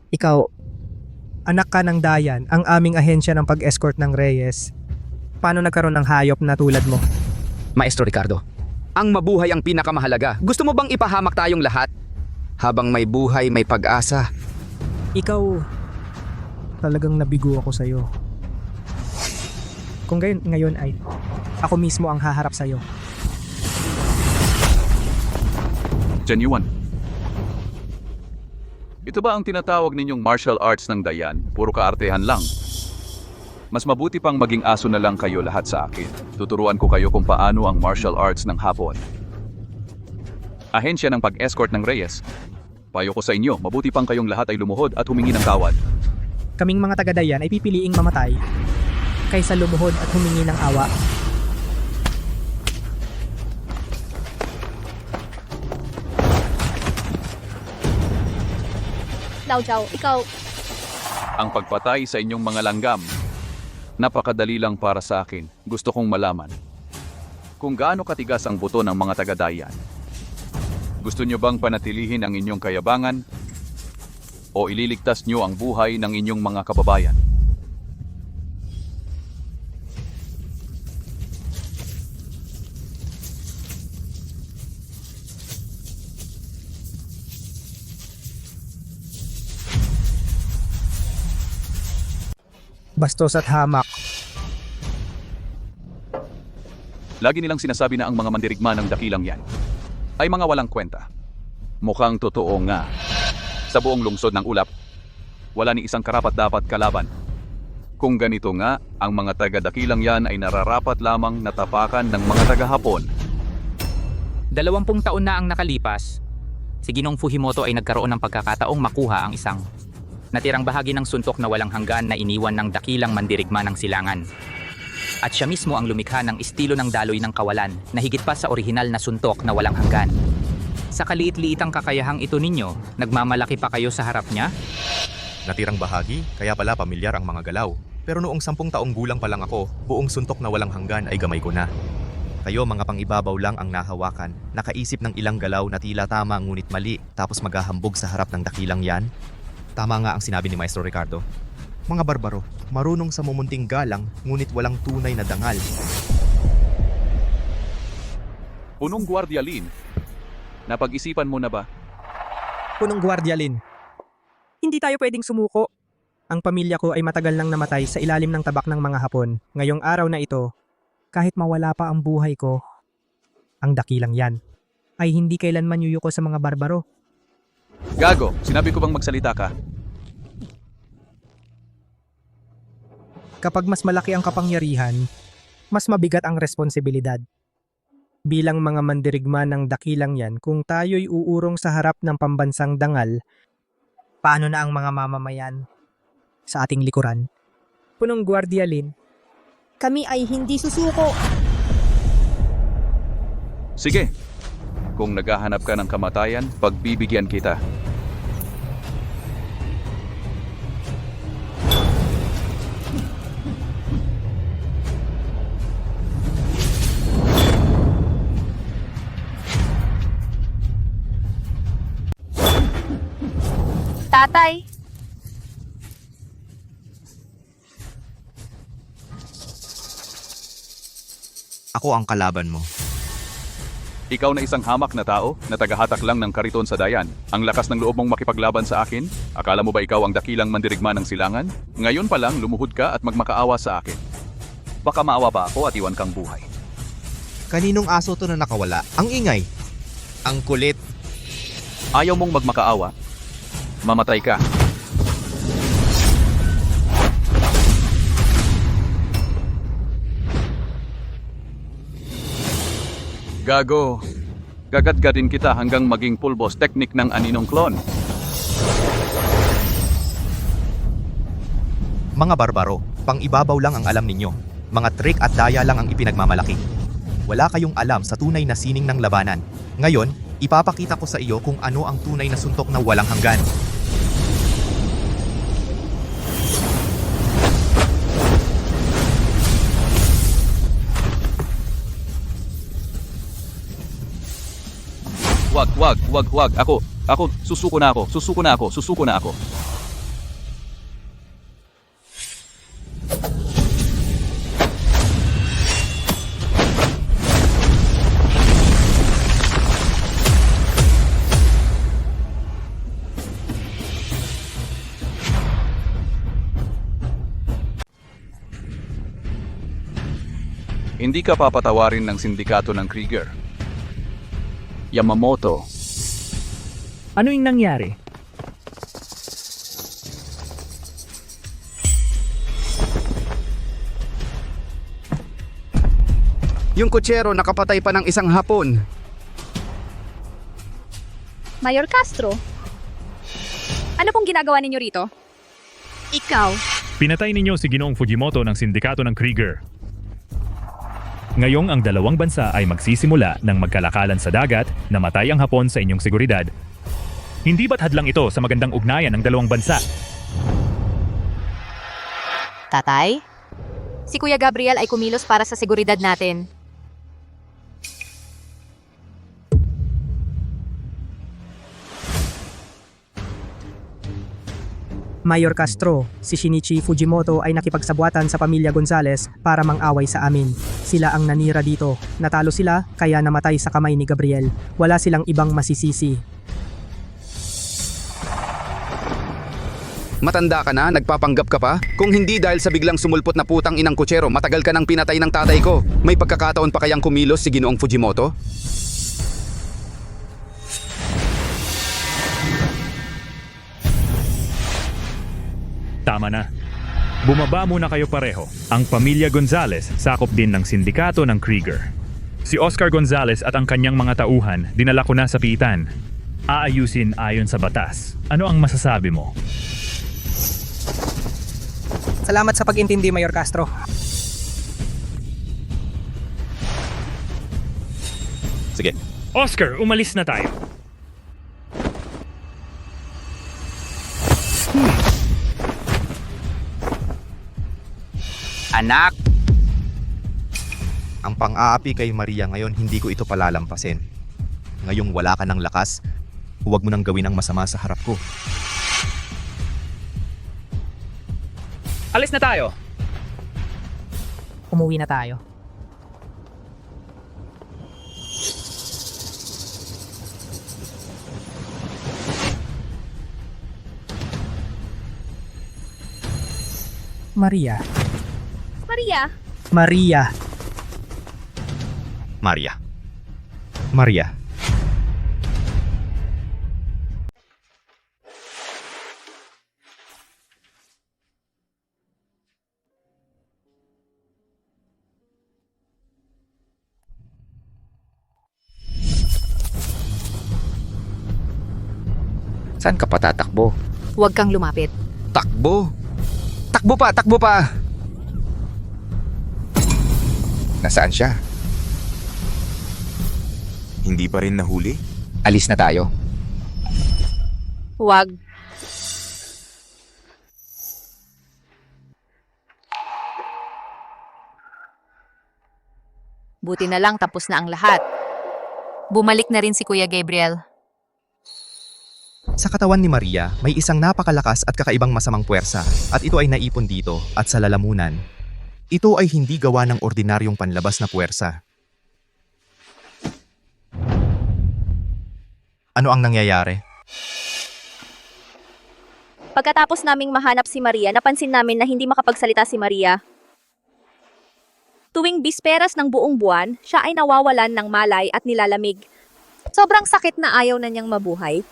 Ikaw, anak ka ng Dayan, ang aming ahensya ng pag-escort ng Reyes. Paano nagkaroon ng hayop na tulad mo? Maestro Ricardo, ang mabuhay ang pinakamahalaga. Gusto mo bang ipahamak tayong lahat? Habang may buhay, may pag-asa. Ikaw, talagang nabigo ako sa'yo. Kung ngayon ay ako mismo ang haharap sa'yo. Genuine. Ito ba ang tinatawag ninyong martial arts ng Dayan? Puro kaartehan lang. Mas mabuti pang maging aso na lang kayo lahat sa akin. Tuturuan ko kayo kung paano ang martial arts ng Hapon. Ahensya ng pag-escort ng Reyes. Payo ko sa inyo, mabuti pang kayong lahat ay lumuhod at humingi ng tawad. Kaming mga taga-Dayan ay pipiliing mamatay kaysa lumuhod at humingi ng awa. Lao Jiao, ikaw, Ang pagpatay sa inyong mga langgam. Napakadali lang para sa akin. Gusto kong malaman kung gaano katigas ang buto ng mga taga-Dayan. Gusto nyo bang panatilihin ang inyong kayabangan o ililigtas nyo ang buhay ng inyong mga kababayan? Bastos at hamak. Lagi nilang sinasabi na ang mga mandirigma ng dakilang yan ay mga walang kwenta. Mukhang totoo nga. Sa buong lungsod ng Ulap, wala ni isang karapat-dapat kalaban. Kung ganito nga, ang mga taga-dakilang yan ay nararapat lamang natapakan ng mga taga-Hapon. 20 taon na ang nakalipas. Si Ginong Fujimoto ay nagkaroon ng pagkakataong makuha ang isang natirang bahagi ng suntok na walang hanggan na iniwan ng dakilang mandirigma ng silangan. At siya mismo ang lumikha ng estilo ng daloy ng kawalan na higit pa sa orihinal na suntok na walang hanggan. Sa kaliit-liitang kakayahang ito ninyo, nagmamalaki pa kayo sa harap niya? Natirang bahagi, kaya pala pamilyar ang mga galaw. Pero noong 10 taong gulang pa lang ako, buong suntok na walang hanggan ay gamay ko na. Kayo mga pangibabaw lang ang nahawakan, nakaisip ng ilang galaw na tila tama ngunit mali, tapos maghahambog sa harap ng dakilang yan. Tama nga ang sinabi ni Maestro Ricardo. Mga barbaro, marunong sa mumunting galang, ngunit walang tunay na dangal. Punong Guardia Lin, napag-isipan mo na ba? Punong Guardia Lin. Hindi tayo pwedeng sumuko. Ang pamilya ko ay matagal nang namatay sa ilalim ng tabak ng mga Hapon. Ngayong araw na ito, kahit mawala pa ang buhay ko, ang dakilang yan ay hindi kailanman yuyuko sa mga barbaro. Gago, sinabi ko bang magsalita ka? Kapag mas malaki ang kapangyarihan, mas mabigat ang responsibilidad. Bilang mga mandirigma ng dakilang yan, kung tayo'y uurong sa harap ng pambansang dangal, paano na ang mga mamamayan sa ating likuran? Punong Guardia Lin. kami ay hindi susuko. Sige, kung naghahanap ka ng kamatayan, pagbibigyan kita. Tatay, Ako ang kalaban mo. Ikaw na isang hamak na tao na tagahatak lang ng kariton sa Dayan. Ang lakas ng loob mong makipaglaban sa akin? Akala mo ba ikaw ang dakilang mandirigma ng silangan? Ngayon pa lang lumuhod ka at magmakaawa sa akin. Baka maawa pa ako at iwan kang buhay. Kaninong aso to na nakawala? Ang ingay. Ang kulit. Ayaw mong magmakaawa? Mamatay ka. Gago. Gagat-gadin kita hanggang maging full boss technique ng aninong clone. Mga barbaro, pang ibabaw lang ang alam ninyo. Mga trick at daya lang ang ipinagmamalaki. wala kayong alam sa tunay na sining ng labanan. Ngayon, ipapakita ko sa iyo kung ano ang tunay na suntok na walang hanggan. Wag. Ako, susuko na ako. Hindi ka papatawarin ng sindikato ng Krieger. Yamamoto, Ano yung nangyari? Yung kutsero nakapatay pa ng isang Hapon. Mayor Castro, ano pong ginagawa ninyo rito? Ikaw, Pinatay ninyo si Ginoong Fujimoto ng sindikato ng Krieger. Ngayong ang dalawang bansa ay magsisimula ng magkalakalan sa dagat, namatay ang Hapon sa inyong seguridad. Hindi ba't hadlang ito sa magandang ugnayan ng dalawang bansa? Tatay? Si Kuya Gabriel ay kumilos para sa seguridad natin. Mayor Castro, si Shinichi Fujimoto ay nakipagsabwatan sa pamilya Gonzales para mang-away sa amin. Sila ang nanira dito. Natalo sila, kaya namatay sa kamay ni Gabriel. Wala silang ibang masisisi. Matanda ka na, nagpapanggap ka pa? Kung hindi dahil sa biglang sumulpot na putang inang kutsero, matagal ka nang pinatay ng tatay ko. May pagkakataon pa kayang kumilos si Ginoong Fujimoto? Tama na. Bumaba muna kayo pareho. Ang pamilya Gonzales sakop din ng sindikato ng Krieger. Si Oscar Gonzales at ang kanyang mga tauhan dinala ko na sa piitan. Aayusin ayon sa batas. Ano ang masasabi mo? Salamat sa pag-intindi, Mayor Castro. Sige. Oscar, umalis na tayo. Anak, Ang pang-aapi kay Maria ngayon, hindi ko ito palalampasin. Ngayong wala ka ng lakas, huwag mo nang gawin ang masama sa harap ko. alis na tayo. Umuwi na tayo. Maria. Maria, Maria. Maria. Maria. Saan ka patatakbo? Huwag kang lumapit. Takbo! Takbo pa! Takbo pa! Nasaan siya? Hindi pa rin nahuli? Alis na tayo. Huwag. Buti na lang tapos na ang lahat. Bumalik na rin si Kuya Gabriel. Sa katawan ni Maria, may isang napakalakas at kakaibang masamang puwersa at ito ay naipon dito at sa lalamunan. Ito ay hindi gawa ng ordinaryong panlabas na puwersa. Ano ang nangyayari? pagkatapos naming mahanap si Maria, napansin namin na hindi makapagsalita si Maria. Tuwing bisperas ng buong buwan, siya ay nawawalan ng malay at nilalamig. Sobrang sakit na ayaw na niyang mabuhay.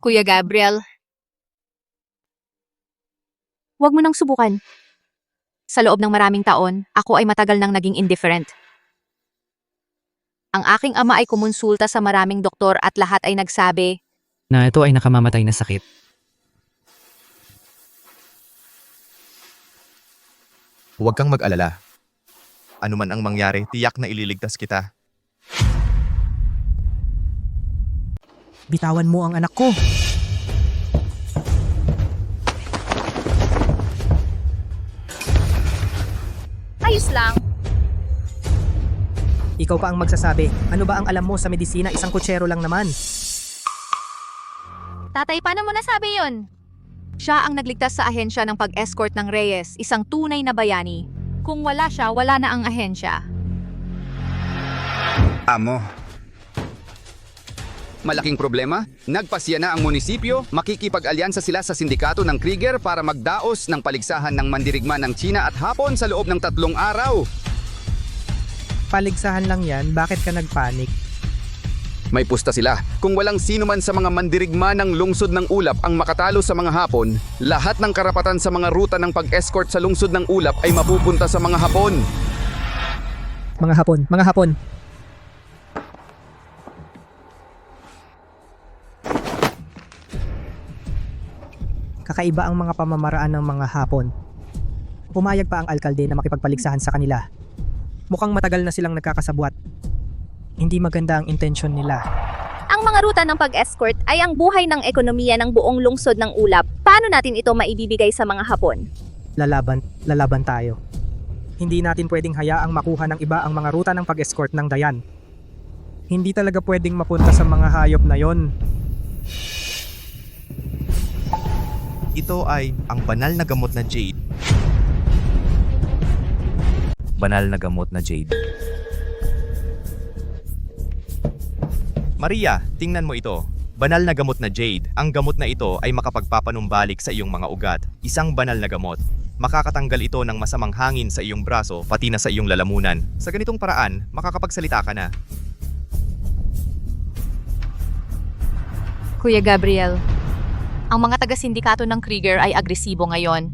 Kuya Gabriel, huwag mo nang subukan. Sa loob ng maraming taon, ako ay matagal nang naging indifferent. Ang aking ama ay kumonsulta sa maraming doktor at lahat ay nagsabi, Na ito ay nakamamatay na sakit. Huwag kang mag-alala. Ano man ang mangyari, tiyak na ililigtas kita. Bitawan mo ang anak ko. Ayos lang. Ikaw pa ang magsasabi. Ano ba ang alam mo sa medisina? Isang kutsero lang naman. Tatay, paano mo nasabi yun? Siya ang nagligtas sa ahensya ng pag-escort ng Reyes, isang tunay na bayani. Kung wala siya, wala na ang ahensya. Amo. Malaking problema? Nagpasya na ang munisipyo, makikipag-alyansa sila sa sindikato ng Krieger para magdaos ng paligsahan ng mandirigma ng China at Hapon sa loob ng 3 araw. Paligsahan lang yan, bakit ka nagpanik? May pusta sila. Kung walang sino man sa mga mandirigma ng lungsod ng Ulap ang makatalo sa mga Hapon, lahat ng karapatan sa mga ruta ng pag-escort sa lungsod ng Ulap ay mapupunta sa mga Hapon. Mga Hapon. Kakaiba ang mga pamamaraan ng mga Hapon. Pumayag pa ang alkalde na makipagpaligsahan sa kanila. Mukhang matagal na silang nagkakasabwat. Hindi maganda ang intensyon nila. Ang mga ruta ng pag-escort ay ang buhay ng ekonomiya ng buong lungsod ng Ulap. Paano natin ito maibibigay sa mga Hapon? Lalaban tayo. Hindi natin pwedeng hayaang makuha ng iba ang mga ruta ng pag-escort ng Dayan. Hindi talaga pwedeng mapunta sa mga hayop na yon. Ito ay ang banal na gamot na Jade. Banal na gamot na Jade. Maria, tingnan mo ito. Banal na gamot na Jade. Ang gamot na ito ay makapagpapanumbalik sa iyong mga ugat. Isang banal na gamot. Makakatanggal ito ng masamang hangin sa iyong braso, pati na sa iyong lalamunan. Sa ganitong paraan, makakapagsalita ka na. Kuya Gabriel, ang mga taga-sindikato ng Krieger ay agresibo ngayon.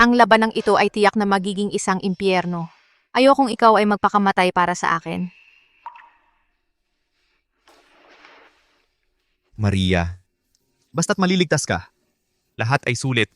Ang labanang ito ay tiyak na magiging isang impyerno. Ayokong ikaw ay magpakamatay para sa akin. Maria, basta't maliligtas ka. Lahat ay sulit.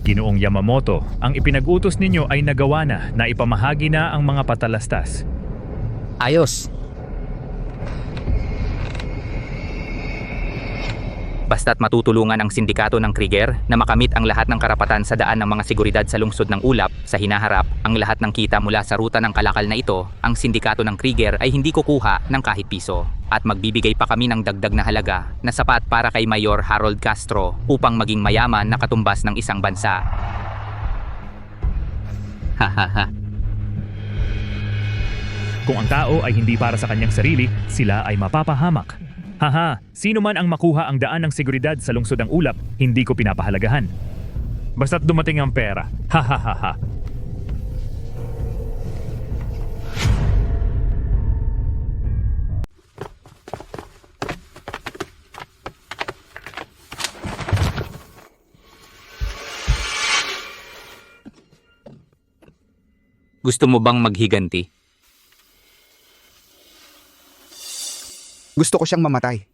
Ginoong Yamamoto, ang ipinag-utos ninyo ay nagawa na ipamahagi na ang mga patalastas. Ayos. Basta't matutulungan ang sindikato ng Krieger na makamit ang lahat ng karapatan sa daan ng mga seguridad sa lungsod ng Ulap, sa hinaharap ang lahat ng kita mula sa ruta ng kalakal na ito, ang sindikato ng Krieger ay hindi kukuha ng kahit piso. At magbibigay pa kami ng dagdag na halaga na sapat para kay Mayor Harold Castro upang maging mayaman na katumbas ng isang bansa. Hahaha. Kung ang tao ay hindi para sa kanyang sarili, sila ay mapapahamak. Haha, sino man ang makuha ang daan ng seguridad sa lungsod ng Ulap, hindi ko pinapahalagahan. Basta't dumating ang pera. Hahaha. Gusto mo bang maghiganti? Gusto ko siyang mamatay.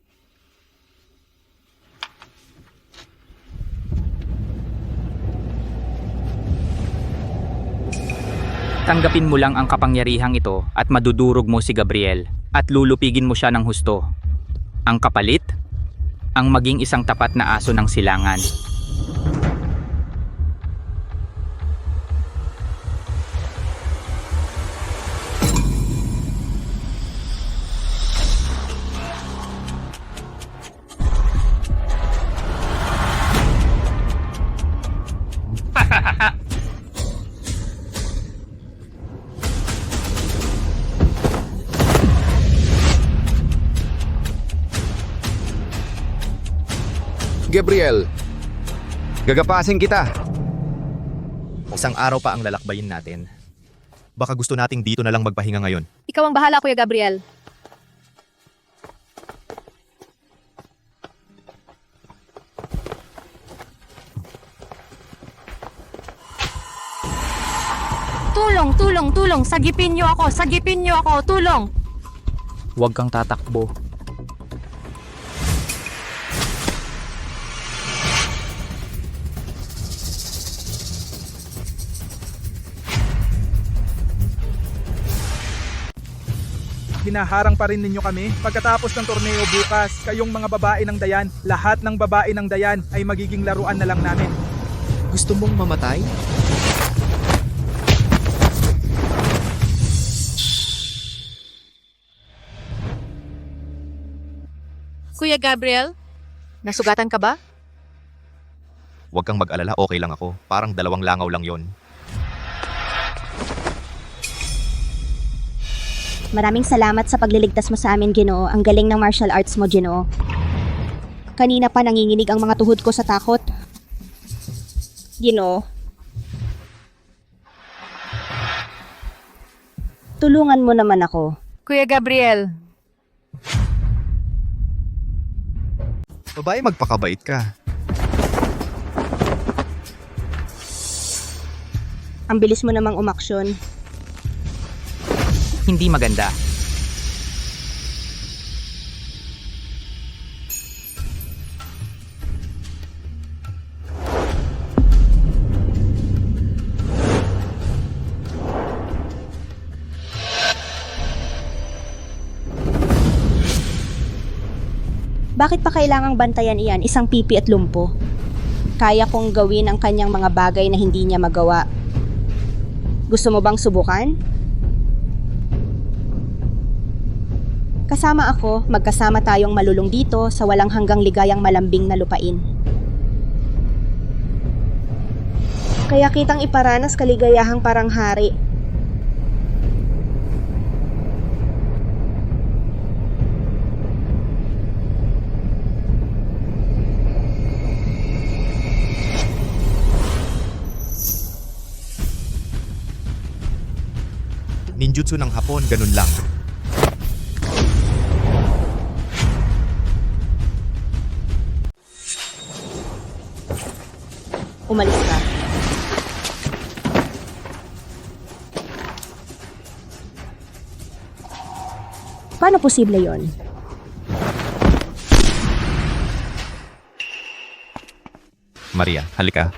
Tanggapin mo lang ang kapangyarihang ito at madudurog mo si Gabriel at lulupigin mo siya ng husto. Ang kapalit? Ang maging isang tapat na aso ng silangan. Gabriel, gagapasin kita. Isang araw pa ang lalakbayin natin. Baka gusto nating dito na lang magpahinga ngayon. Ikaw ang bahala, Kuya Gabriel. Tulong, tulong, tulong! Sagipin niyo ako! Sagipin niyo ako! Tulong! Huwag kang tatakbo. Hinaharang pa rin ninyo kami. Pagkatapos ng torneo bukas, kayong mga babae ng Dayan, lahat ng babae ng Dayan ay magiging laruan na lang namin. Gusto mong mamatay? Kuya Gabriel? Nasugatan ka ba? Huwag kang mag-alala, okay lang ako. Parang 2 langaw lang yon. Maraming salamat sa pagliligtas mo sa amin, Ginoo. Ang galing ng martial arts mo, Ginoo. Kanina pa nanginginig ang mga tuhod ko sa takot. Ginoo. Tulungan mo naman ako. Kuya Gabriel, Babae, magpakabait ka. Ang bilis mo namang umaksyon. Hindi maganda. Bakit pa kailangang bantayan iyan, isang pipi at lumpo? Kaya kong gawin ang kanyang mga bagay na hindi niya magawa. Gusto mo bang subukan? Kasama ako, magkasama tayong malulong dito sa walang hanggang ligayang malambing na lupain. Kaya kitang iparanas kaligayahang parang hari. Ninjutsu ng Hapon, ganun lang. Umalis ka. Paano posible yon? Maria, halika.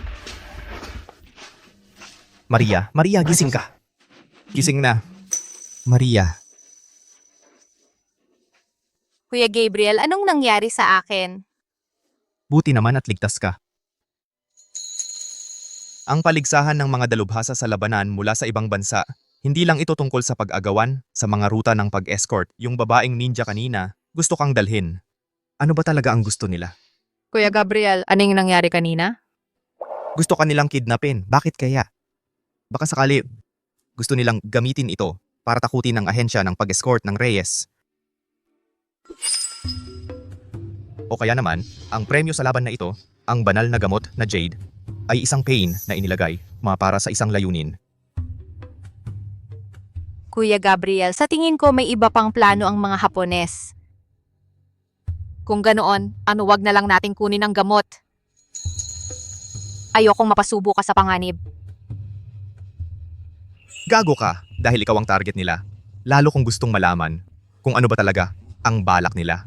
Maria, gising ka. Gising na. Maria. Kuya Gabriel, anong nangyari sa akin? Buti naman at ligtas ka. Ang paligsahan ng mga dalubhasa sa labanan mula sa ibang bansa, hindi lang ito tungkol sa pag-agawan, sa mga ruta ng pag-escort, yung babaeng ninja kanina, gusto kang dalhin. Ano ba talaga ang gusto nila? Kuya Gabriel, anong nangyari kanina? Gusto kanilang kidnapin, bakit kaya? Baka sakali, gusto nilang gamitin ito para takutin ang ahensya ng pag-escort ng Reyes. O kaya naman, ang premyo sa laban na ito, ang banal na gamot na Jade, ay isang pain na inilagay para sa isang layunin. Kuya Gabriel, sa tingin ko may iba pang plano ang mga Hapones. Kung ganoon, wag na lang nating kunin ang gamot. Ayokong mapasubo ka sa panganib. Gago ka dahil ikaw ang target nila, lalo kung gustong malaman kung ano ba talaga ang balak nila.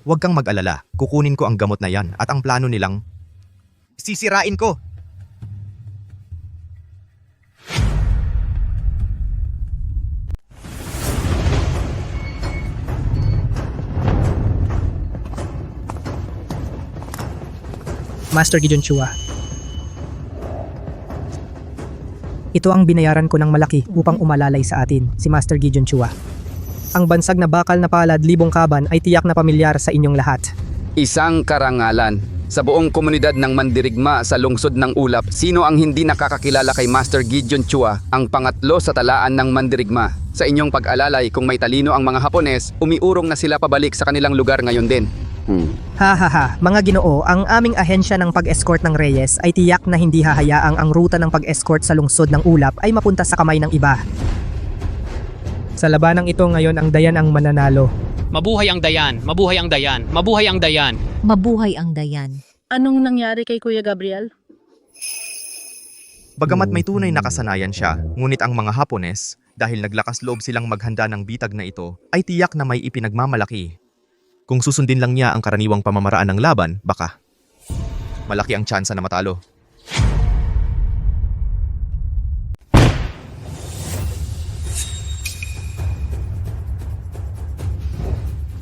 Huwag kang mag-alala, kukunin ko ang gamot na yan at ang plano nilang sisirain ko. Master Gideon Chua. Ito ang binayaran ko ng malaki upang umalalay sa atin, si Master Gideon Chua. Ang bansag na bakal na palad libong kaban ay tiyak na pamilyar sa inyong lahat. Isang karangalan. Sa buong komunidad ng mandirigma sa lungsod ng Ulap, sino ang hindi nakakakilala kay Master Gideon Chua, ang pangatlo sa talaan ng mandirigma? Sa inyong pag-alalay, kung may talino ang mga Hapones, umiurong na sila pabalik sa kanilang lugar ngayon din. Ha ha ha, mga ginoo, ang aming ahensya ng pag-escort ng Reyes ay tiyak na hindi hahayaang ang ruta ng pag-escort sa lungsod ng ulap ay mapunta sa kamay ng iba. Sa labanang ito ngayon ang Dayan ang mananalo. Mabuhay ang Dayan! Mabuhay ang Dayan! Mabuhay ang Dayan! Mabuhay ang Dayan. Anong nangyari kay Kuya Gabriel? Bagamat may tunay na kasanayan siya, ngunit ang mga Hapones, dahil naglakas loob silang maghanda ng bitag na ito, ay tiyak na may ipinagmamalaki. Kung susundin lang niya ang karaniwang pamamaraan ng laban, baka malaki ang tsansa na matalo.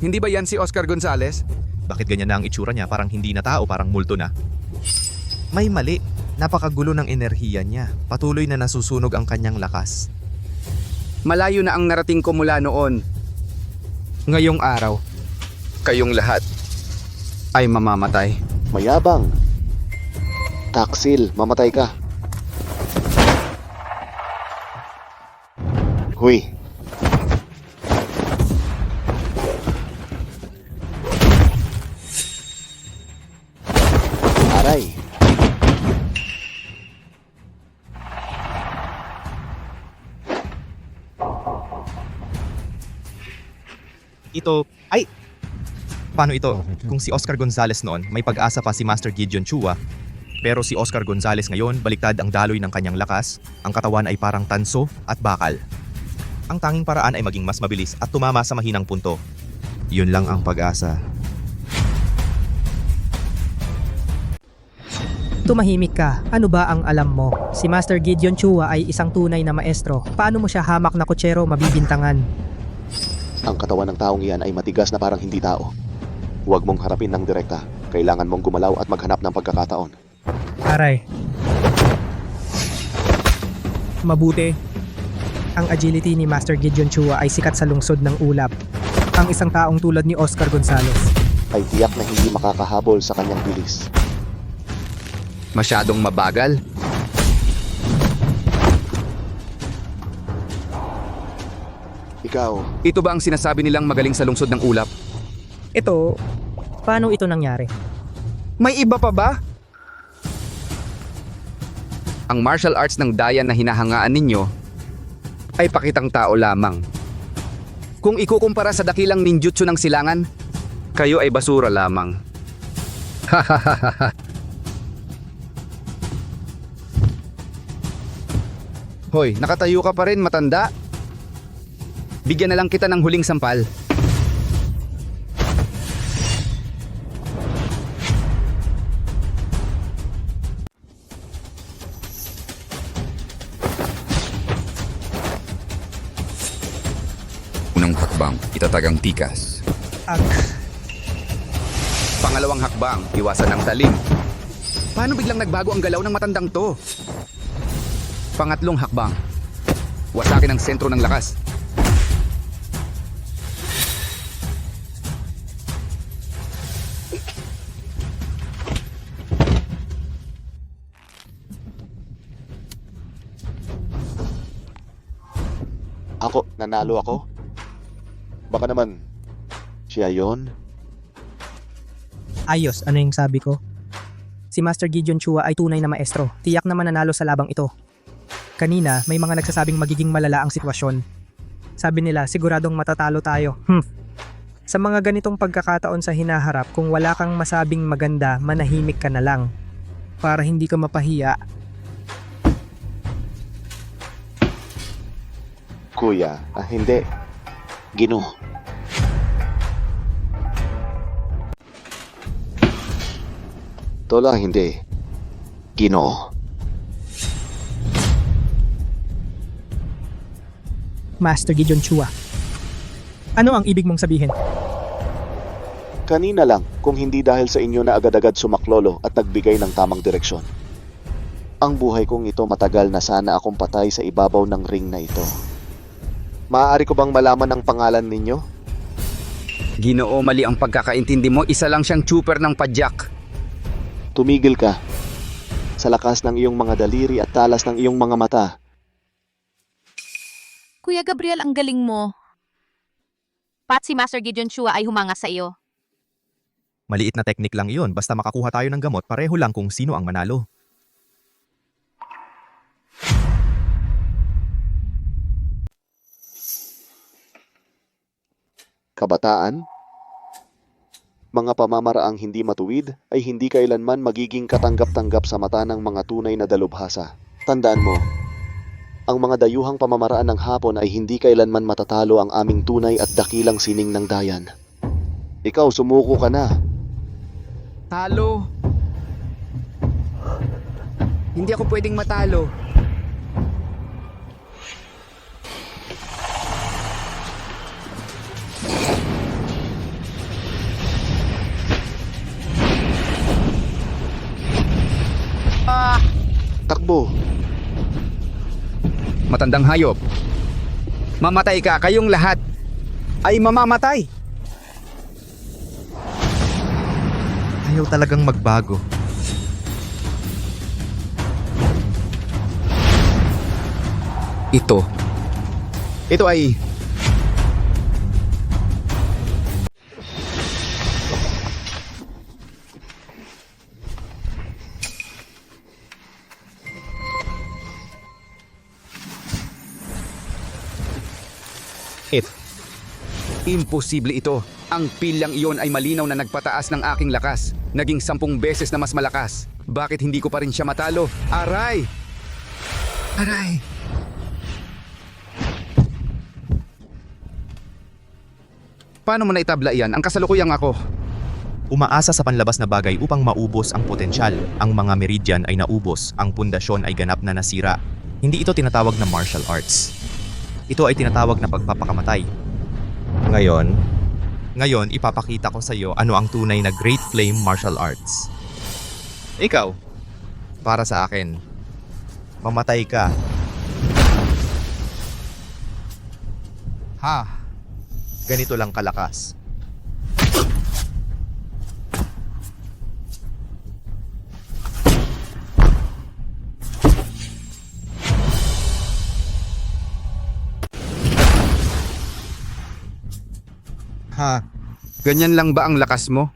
Hindi ba yan si Oscar Gonzales? Bakit ganyan na ang itsura niya? Parang hindi na tao, parang multo na. May mali. Napakagulo ng enerhiya niya. Patuloy na nasusunog ang kanyang lakas. Malayo na ang narating ko mula noon. Ngayong araw, kayong lahat ay mamamatay. Mayabang. Taksil, mamatay ka. Huy. Aray. Ito, ay! Paano ito? Kung si Oscar Gonzales noon, may pag-asa pa si Master Gideon Chua. Pero si Oscar Gonzales ngayon, baliktad ang daloy ng kanyang lakas, ang katawan ay parang tanso at bakal. Ang tanging paraan ay maging mas mabilis at tumama sa mahinang punto. Yun lang ang pag-asa. Tumahimik ka. Ano ba ang alam mo? Si Master Gideon Chua ay isang tunay na maestro. Paano mo siya hamak na kutsero mabibintangan? Ang katawan ng taong iyan ay matigas na parang hindi tao. Huwag mong harapin ng direkta. Kailangan mong gumalaw at maghanap ng pagkakataon. Aray. Mabuti. Ang agility ni Master Gideon Chua ay sikat sa lungsod ng ulap. Ang isang taong tulad ni Oscar Gonzales Ay tiyak na hindi makakahabol sa kanyang bilis. Masyadong mabagal? Ikaw, Ito ba ang sinasabi nilang magaling sa lungsod ng ulap? Ito, paano ito nangyari? May iba pa ba? Ang martial arts ng Dayan na hinahangaan ninyo ay pakitang tao lamang. Kung ikukumpara sa dakilang ninjutsu ng silangan, kayo ay basura lamang. Hoy, nakatayo ka pa rin, matanda. Bigyan na lang kita ng huling sampal. Unang hakbang, itatag ang tikas. Pangalawang hakbang, iwasan ng talim. Paano biglang nagbago ang galaw ng matandang to? Pangatlong hakbang, wasakin ang sentro ng lakas. ako, nanalo ako? Baka naman, siya yon? Ayos, ano yung sabi ko? Si Master Gideon Chua ay tunay na maestro. Tiyak na mananalo sa labang ito. Kanina, may mga nagsasabing magiging malala ang sitwasyon. Sabi nila, siguradong matatalo tayo. Sa mga ganitong pagkakataon sa hinaharap, kung wala kang masabing maganda, manahimik ka na lang. Para hindi ka mapahiya. Kuya, hindi. Gino. Tola, hindi. Gino. Master Gideon Chua. Ano ang ibig mong sabihin? Kanina lang, kung hindi dahil sa inyo na agad-agad sumaklolo at nagbigay ng tamang direksyon. Ang buhay kong ito matagal na sana akong patay sa ibabaw ng ring na ito. Maaari ko bang malaman ang pangalan ninyo? Ginoo, mali ang pagkakaintindi mo. Isa lang siyang chuper ng padyak. Tumigil ka. Sa lakas ng iyong mga daliri at talas ng iyong mga mata, Kuya Gabriel, ang galing mo. Pat si Master Gideon Chua ay humanga sa iyo. Maliit na teknik lang iyon, basta makakuha tayo ng gamot, pareho lang kung sino ang manalo. Kabataan, mga pamamaraang hindi matuwid ay hindi kailanman magiging katanggap-tanggap sa mata ng mga tunay na dalubhasa. Tandaan mo, ang mga dayuhang pamamaraan ng Hapon ay hindi kailanman matatalo ang aming tunay at dakilang sining ng Dayan. Ikaw, sumuko ka na. Talo. Hindi ako pwedeng matalo. Takbo. Matandang hayop. Mamatay ka, kayong lahat ay mamamatay. Ayaw talagang magbago. Ito ay imposible ito. Ang pilyang iyon ay malinaw na nagpataas ng aking lakas. Naging 10 beses na mas malakas. Bakit hindi ko pa rin siya matalo? Aray! Aray! Paano mo naitabla iyan? Ang kasalukuyang ako. Umaasa sa panlabas na bagay upang maubos ang potensyal. Ang mga meridian ay naubos, ang pundasyon ay ganap na nasira. Hindi ito tinatawag na martial arts. Ito ay tinatawag na pagpapakamatay. Ngayon, ipapakita ko sa iyo ano ang tunay na Great Flame Martial Arts. Ikaw, para sa akin, mamatay ka. Ganito lang kalakas. Ganyan lang ba ang lakas mo?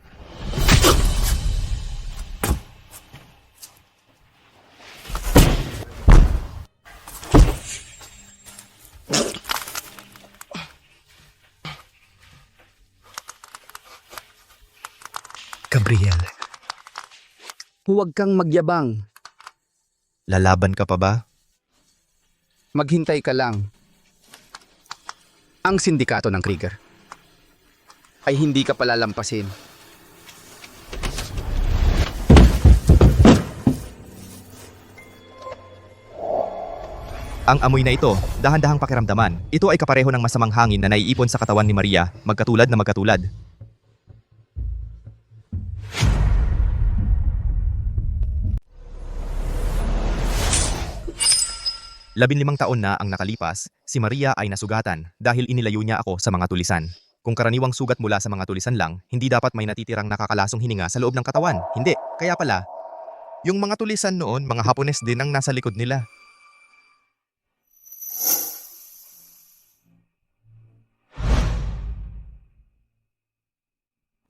Gabriel, Huwag kang magyabang. lalaban ka pa ba? Maghintay ka lang. Ang sindikato ng Krieger ay hindi ka palalampasin. Ang amoy na ito, dahan-dahang pakiramdaman. Ito ay kapareho ng masamang hangin na naiipon sa katawan ni Maria, magkatulad na magkatulad. Labinlimang taon na ang nakalipas, si Maria ay nasugatan dahil inilayo niya ako sa mga tulisan. Kung karaniwang sugat mula sa mga tulisan lang, hindi dapat may natitirang nakakalasong hininga sa loob ng katawan. Hindi. Kaya pala, yung mga tulisan noon, mga Hapones din ang nasa likod nila.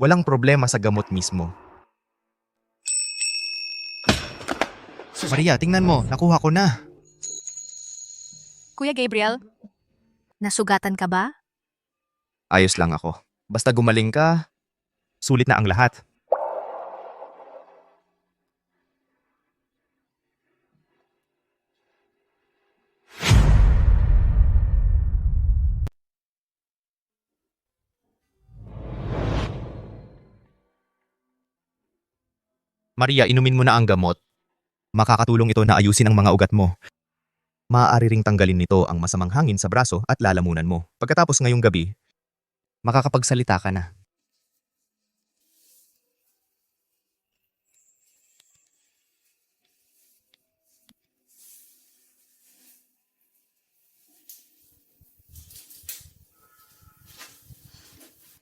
Walang problema sa gamot mismo. Maria, tingnan mo, nakuha ko na. Kuya Gabriel, nasugatan ka ba? Ayos lang ako. Basta gumaling ka, sulit na ang lahat. Maria, inumin mo na ang gamot. Makakatulong ito na ayusin ang mga ugat mo. Maaari ring tanggalin nito ang masamang hangin sa braso at lalamunan mo. Pagkatapos ngayong gabi, makakapagsalita ka na.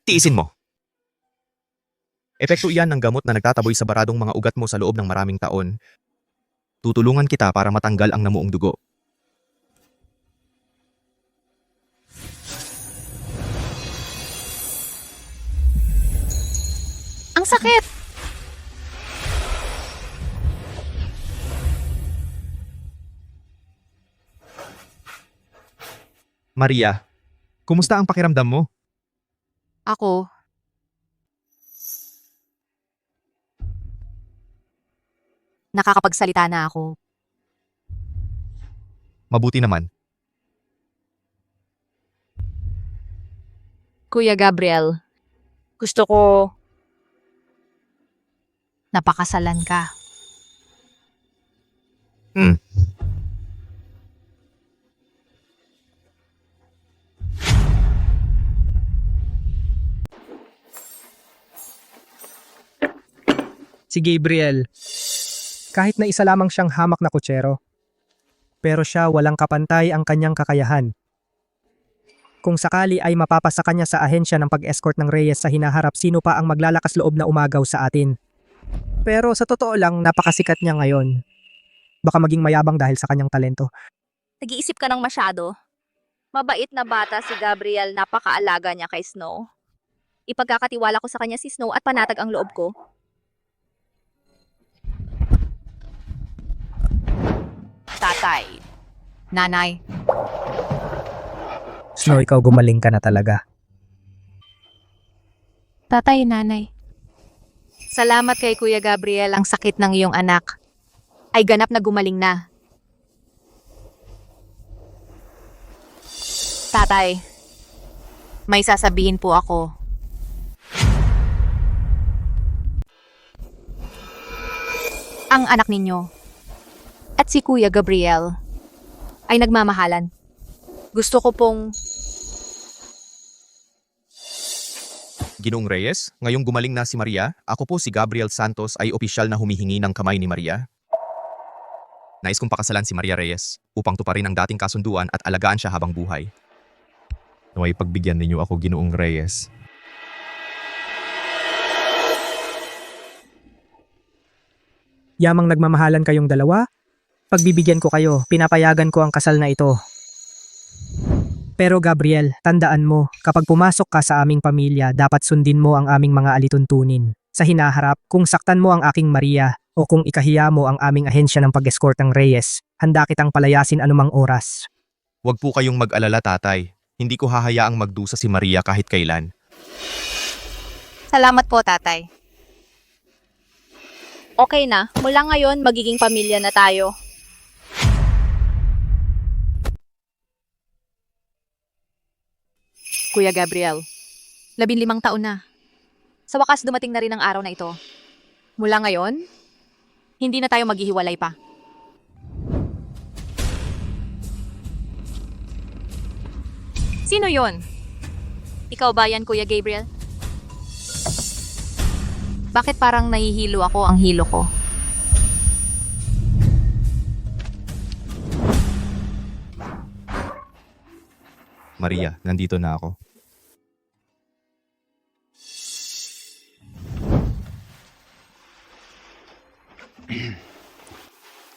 Tiisin mo. Epekto iyan ng gamot na nagtataboy sa baradong mga ugat mo sa loob ng maraming taon. Tutulungan kita para matanggal ang namuong dugo. Ang Ang sakit! Maria, kumusta ang pakiramdam mo? Ako, nakakapagsalita na ako. Mabuti naman. Kuya Gabriel, gusto ko napakasalan ka. Si Gabriel, kahit na isa lamang siyang hamak na kutsero, pero siya walang kapantay ang kanyang kakayahan. Kung sakali ay mapapasa kanya sa ahensya ng pag-escort ng Reyes sa hinaharap, sino pa ang maglalakas loob na umagaw sa atin? Pero sa totoo lang, napakasikat niya ngayon. Baka maging mayabang dahil sa kanyang talento. Nag-iisip ka ng masyado. Mabait na bata si Gabriel, napakaalaga niya kay Snow. Ipagkakatiwala ko sa kanya si Snow at panatag ang loob ko. Tatay, nanay, Snow, ikaw gumaling ka na talaga. tatay, nanay. Salamat kay Kuya Gabriel, ang sakit ng iyong anak ay ganap na gumaling na. Tatay, may sasabihin po ako. Ang anak ninyo at si Kuya Gabriel ay nagmamahalan. Gusto ko pong Ginoong Reyes, ngayong gumaling na si Maria, ako po si Gabriel Santos ay opisyal na humihingi ng kamay ni Maria. Nais kong pakasalan si Maria Reyes upang tuparin ang dating kasunduan at alagaan siya habang buhay. Naway pagbigyan ninyo ako, Ginoong Reyes. Yamang nagmamahalan kayong dalawa, pagbibigyan ko kayo, pinapayagan ko ang kasal na ito. Pero Gabriel, tandaan mo, kapag pumasok ka sa aming pamilya, dapat sundin mo ang aming mga alituntunin. Sa hinaharap, kung saktan mo ang aking Maria, o kung ikahiya mo ang aming ahensya ng pag-escort ng Reyes, handa kitang palayasin anumang oras. Huwag po kayong mag-alala, tatay. Hindi ko hahayaang magdusa si Maria kahit kailan. salamat po, tatay. Okay na, mula ngayon magiging pamilya na tayo. Kuya Gabriel, 15 taon na. Sa wakas dumating na rin ang araw na ito. Mula ngayon, hindi na tayo maghihiwalay pa. Sino yon? Ikaw ba yan, Kuya Gabriel? Bakit parang nahihilo ako ang hilo ko? Maria, nandito na ako.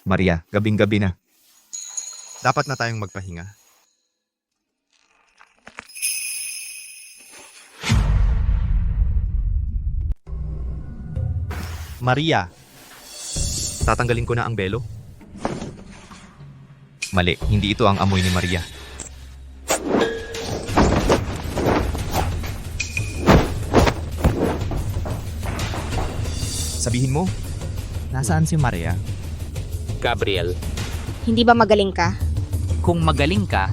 Maria, gabing-gabi na. Dapat na tayong magpahinga. Maria, tatanggalin ko na ang belo. Mali, hindi ito ang amoy ni Maria. Sabihin mo, nasaan si Maria? Gabriel, Hindi ba magaling ka? kung magaling ka,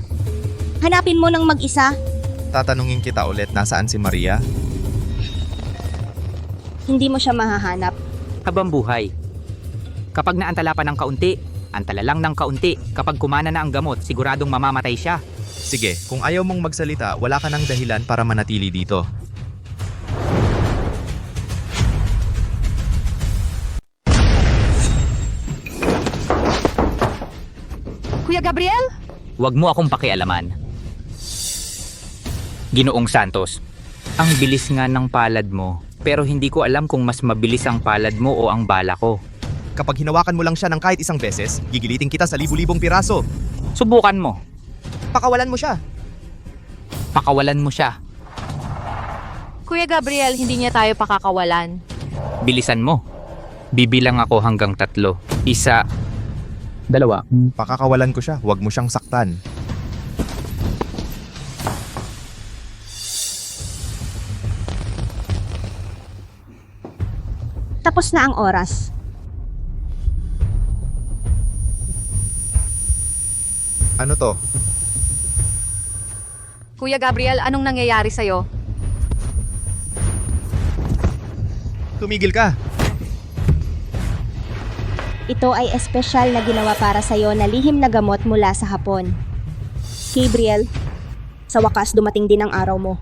Hanapin mo ng mag-isa. Tatanungin kita ulit, nasaan si Maria? Hindi mo siya mahahanap. habang buhay. Kapag naantala pa ng kaunti, antala lang ng kaunti. Kapag kumana na ang gamot, siguradong mamamatay siya. Sige, kung ayaw mong magsalita, wala ka ng dahilan para manatili dito. Kuya Gabriel? Huwag mo akong pakialaman. Ginoong Santos, ang bilis nga ng palad mo, pero hindi ko alam kung mas mabilis ang palad mo o ang bala ko. Kapag hinawakan mo lang siya ng kahit isang beses, gigilitin kita sa libu-libong piraso. Subukan mo. Pakawalan mo siya. Pakawalan mo siya. Kuya Gabriel, hindi niya tayo pakakawalan. Bilisan mo. Bibilang ako hanggang 3. 1, 2. Pakakawalan ko siya, huwag mo siyang saktan. Tapos na ang oras. Ano to? Kuya Gabriel, anong nangyayari sa'yo? Tumigil ka! Ito ay espesyal na ginawa para sa'yo na lihim na gamot mula sa Hapon. Gabriel, sa wakas dumating din ang araw mo.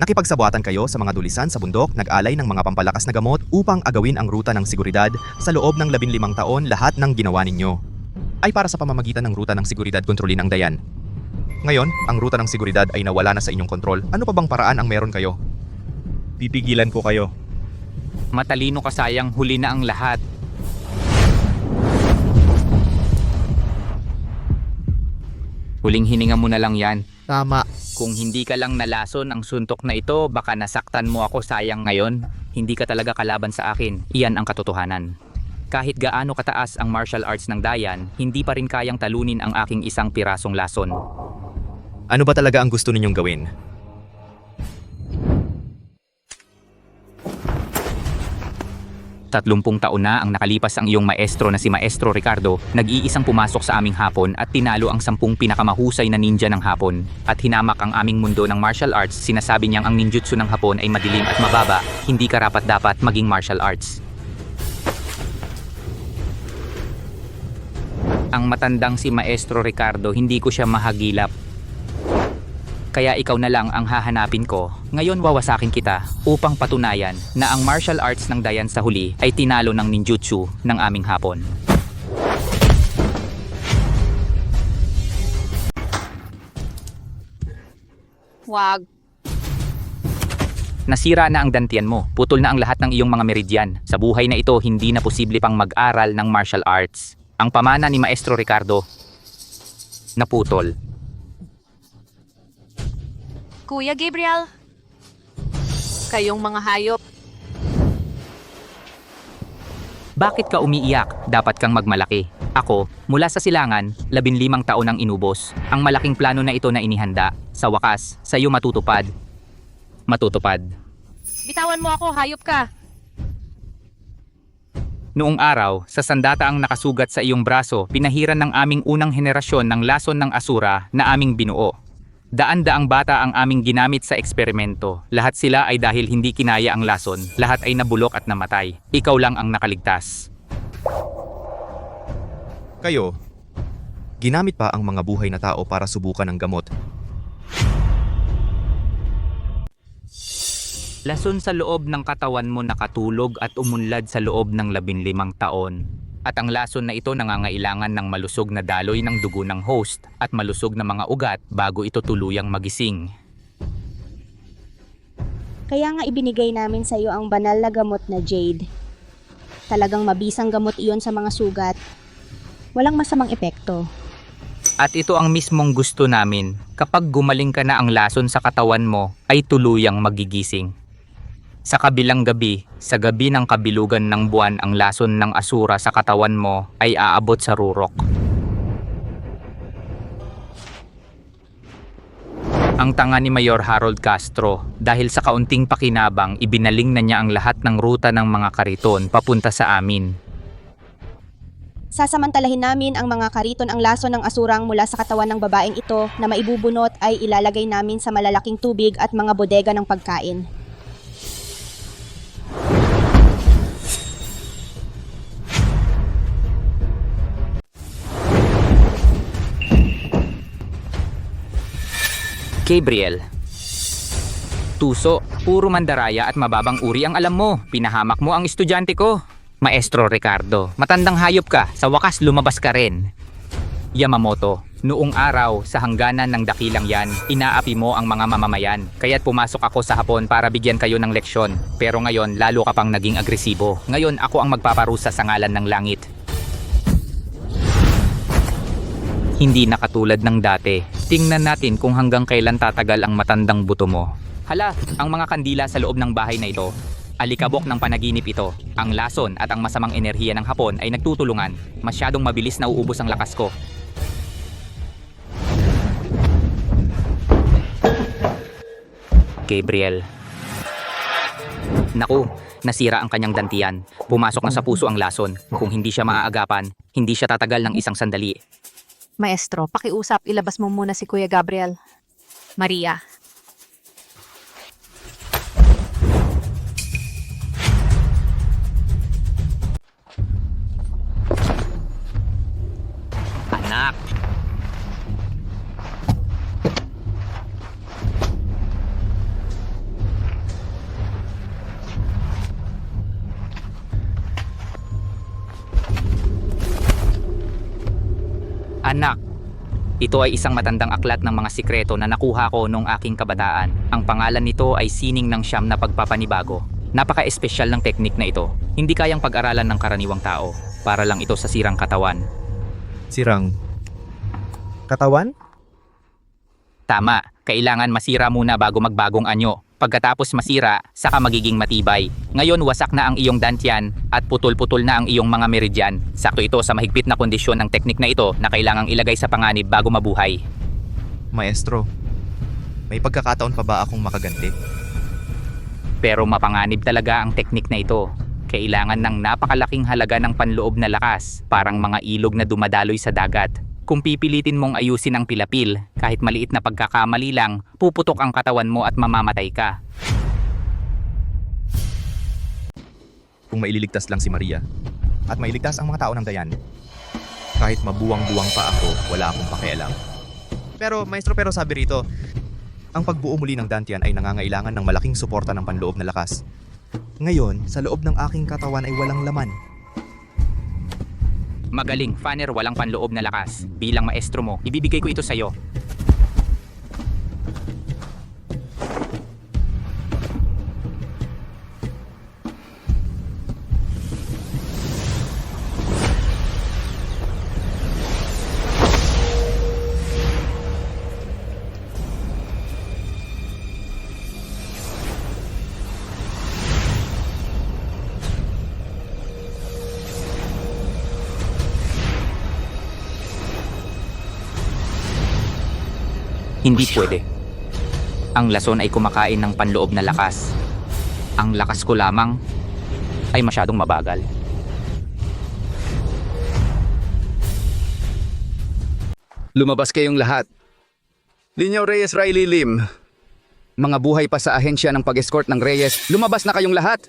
Nakipagsabuatan kayo sa mga dulisan sa bundok, nag-alay ng mga pampalakas na gamot upang agawin ang ruta ng seguridad sa loob ng 15 taon. Lahat ng ginawa ninyo ay para sa pamamagitan ng ruta ng seguridad kontrolin ang Dayan. Ngayon, ang ruta ng seguridad ay nawala na sa inyong kontrol. Ano pa bang paraan ang meron kayo? Pipigilan ko kayo. Matalino ka, sayang, huli na ang lahat. Huling hininga mo na lang yan. Tama. Kung hindi ka lang nalason ang suntok na ito, baka nasaktan mo ako, sayang ngayon. Hindi ka talaga kalaban sa akin. Iyan ang katotohanan. Kahit gaano kataas ang martial arts ng Dayan, hindi pa rin kayang talunin ang aking isang pirasong lason. Ano ba talaga ang gusto ninyong gawin? Tatlumpung taon na ang nakalipas ang iyong maestro na si Maestro Ricardo, nag-iisang pumasok sa aming Hapon at tinalo ang 10 pinakamahusay na ninja ng Hapon. At hinamak ang aming mundo ng martial arts, sinasabi niyang ang ninjutsu ng Hapon ay madilim at mababa, hindi karapat-dapat maging martial arts. Ang matandang si Maestro Ricardo, hindi ko siya mahagilap. Kaya ikaw na lang ang hahanapin ko. Ngayon wawasakin kita upang patunayan na ang martial arts ng Dayan sa huli ay tinalo ng ninjutsu ng aming Hapon. Wag. Nasira na ang dantian mo. Putol na ang lahat ng iyong mga meridyan. Sa buhay na ito, hindi na posible pang mag-aral ng martial arts. Ang pamana ni Maestro Ricardo, naputol. Kuya Gabriel, kayong mga hayop. Bakit ka umiiyak? Dapat kang magmalaki. Ako, mula sa silangan, 15 taon ang inubos. Ang malaking plano na ito na inihanda. Sa wakas, sa iyo matutupad. Matutupad. Bitawan mo ako, hayop ka. Noong araw, sa sandata ang nakasugat sa iyong braso, pinahiran ng aming unang henerasyon ng lason ng Asura na aming binuo. Daan-daang bata ang aming ginamit sa eksperimento. Lahat sila ay dahil hindi kinaya ang lason. Lahat ay nabulok at namatay. Ikaw lang ang nakaligtas. Kayo, ginamit pa ang mga buhay na tao para subukan ng gamot. Lason sa loob ng katawan mo nakatulog at umunlad sa loob ng 15 taon. At ang lason na ito nangangailangan ng malusog na daloy ng dugo ng host at malusog na mga ugat bago ito tuluyang magising. Kaya nga ibinigay namin sa iyo ang banal na gamot na Jade. Talagang mabisang gamot iyon sa mga sugat. Walang masamang epekto. At ito ang mismong gusto namin. Kapag gumaling ka na ang lason sa katawan mo, ay tuluyang magigising. Sa kabilang gabi, sa gabi ng kabilugan ng buwan, ang lason ng Asura sa katawan mo ay aabot sa rurok. Ang tanga ni Mayor Harold Castro, dahil sa kaunting pakinabang, ibinaling na niya ang lahat ng ruta ng mga kariton papunta sa amin. Sasamantalahin namin ang mga kariton ang lason ng asurang mula sa katawan ng babaeng ito na maibubunot ay ilalagay namin sa malalaking tubig at mga bodega ng pagkain. Gabriel. Tuso, puro mandaraya at mababang uri ang alam mo. Pinahamak mo ang estudyante ko. Maestro Ricardo, matandang hayop ka. Sa wakas lumabas ka rin. Yamamoto, noong araw sa hangganan ng dakilang yan, inaapi mo ang mga mamamayan. Kaya't pumasok ako sa Hapon para bigyan kayo ng leksyon. Pero ngayon, lalo ka pang naging agresibo. Ngayon, ako ang magpaparusa sa ngalan ng langit. Hindi na katulad ng dati. Tingnan natin kung hanggang kailan tatagal ang matandang buto mo. Hala, ang mga kandila sa loob ng bahay na ito. Alikabok ng panaginip ito. Ang lason at ang masamang enerhiya ng hapon ay nagtutulungan. Masyadong mabilis na uubos ang lakas ko. Gabriel. Naku, nasira ang kanyang dantian. Pumasok na sa puso ang lason. Kung hindi siya maaagapan, hindi siya tatagal ng isang sandali. Maestro, pakiusap, ilabas mo muna si Kuya Gabriel. Maria. Anak! Anak, ito ay isang matandang aklat ng mga sikreto na nakuha ko noong aking kabataan. Ang pangalan nito ay Sining ng Siyam na Pagpapanibago. Napaka-espesyal ng teknik na ito. Hindi kayang pag-aralan ng karaniwang tao. Para lang ito sa sirang katawan. Sirang katawan? Tama, kailangan masira muna bago magbagong anyo. Pagkatapos masira, saka magiging matibay. Ngayon wasak na ang iyong dantian at putol-putol na ang iyong mga meridyan. Sakto ito sa mahigpit na kondisyon ng teknik na ito na kailangang ilagay sa panganib bago mabuhay. Maestro, may pagkakataon pa ba akong makaganti? Pero mapanganib talaga ang teknik na ito. Kailangan ng napakalaking halaga ng panloob na lakas, parang mga ilog na dumadaloy sa dagat. Kung pipilitin mong ayusin ang pilapil, kahit maliit na pagkakamali lang, puputok ang katawan mo at mamamatay ka. Kung maililigtas lang si Maria, at mailigtas ang mga tao ng Dayan, kahit mabuwang-buwang pa ako, wala akong pakialam. Pero, maestro, sabi rito, ang pagbuo muli ng dantian ay nangangailangan ng malaking suporta ng panloob na lakas. Ngayon, sa loob ng aking katawan ay walang laman. Magaling, Fanner, walang panloob na lakas. Bilang maestro mo, ibibigay ko ito sa'yo. Hindi pwede. Ang lason ay kumakain ng panloob na lakas. Ang lakas ko lamang ay masyadong mabagal. Lumabas kayong lahat. Linyaw Reyes, Riley Lim. Mga buhay pa sa ahensya ng pag-escort ng Reyes, lumabas na kayong lahat.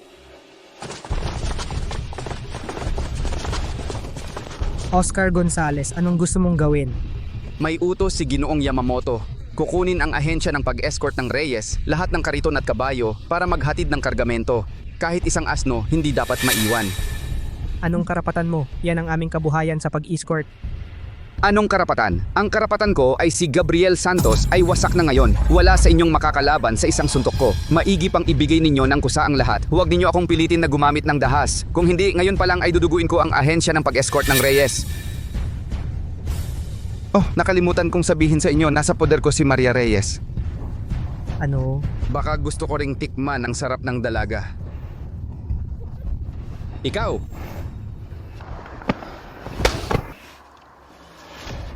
Oscar Gonzales, anong gusto mong gawin? May utos si Ginoong Yamamoto. Kukunin ang ahensya ng pag-escort ng Reyes, lahat ng kariton at kabayo para maghatid ng kargamento. Kahit isang asno, hindi dapat maiwan. Anong karapatan mo? Yan ang aming kabuhayan sa pag-escort. Anong karapatan? Ang karapatan ko ay si Gabriel Santos ay wasak na ngayon. Wala sa inyong makakalaban sa isang suntok ko. Maigi pang ibigay ninyo ng kusa ang lahat. Huwag ninyo akong pilitin na gumamit ng dahas. Kung hindi, ngayon pa lang ay duduguin ko ang ahensya ng pag-escort ng Reyes. Oh, nakalimutan kong sabihin sa inyo, nasa poder ko si Maria Reyes. Ano? Baka gusto ko ring tikman ang sarap ng dalaga. Ikaw!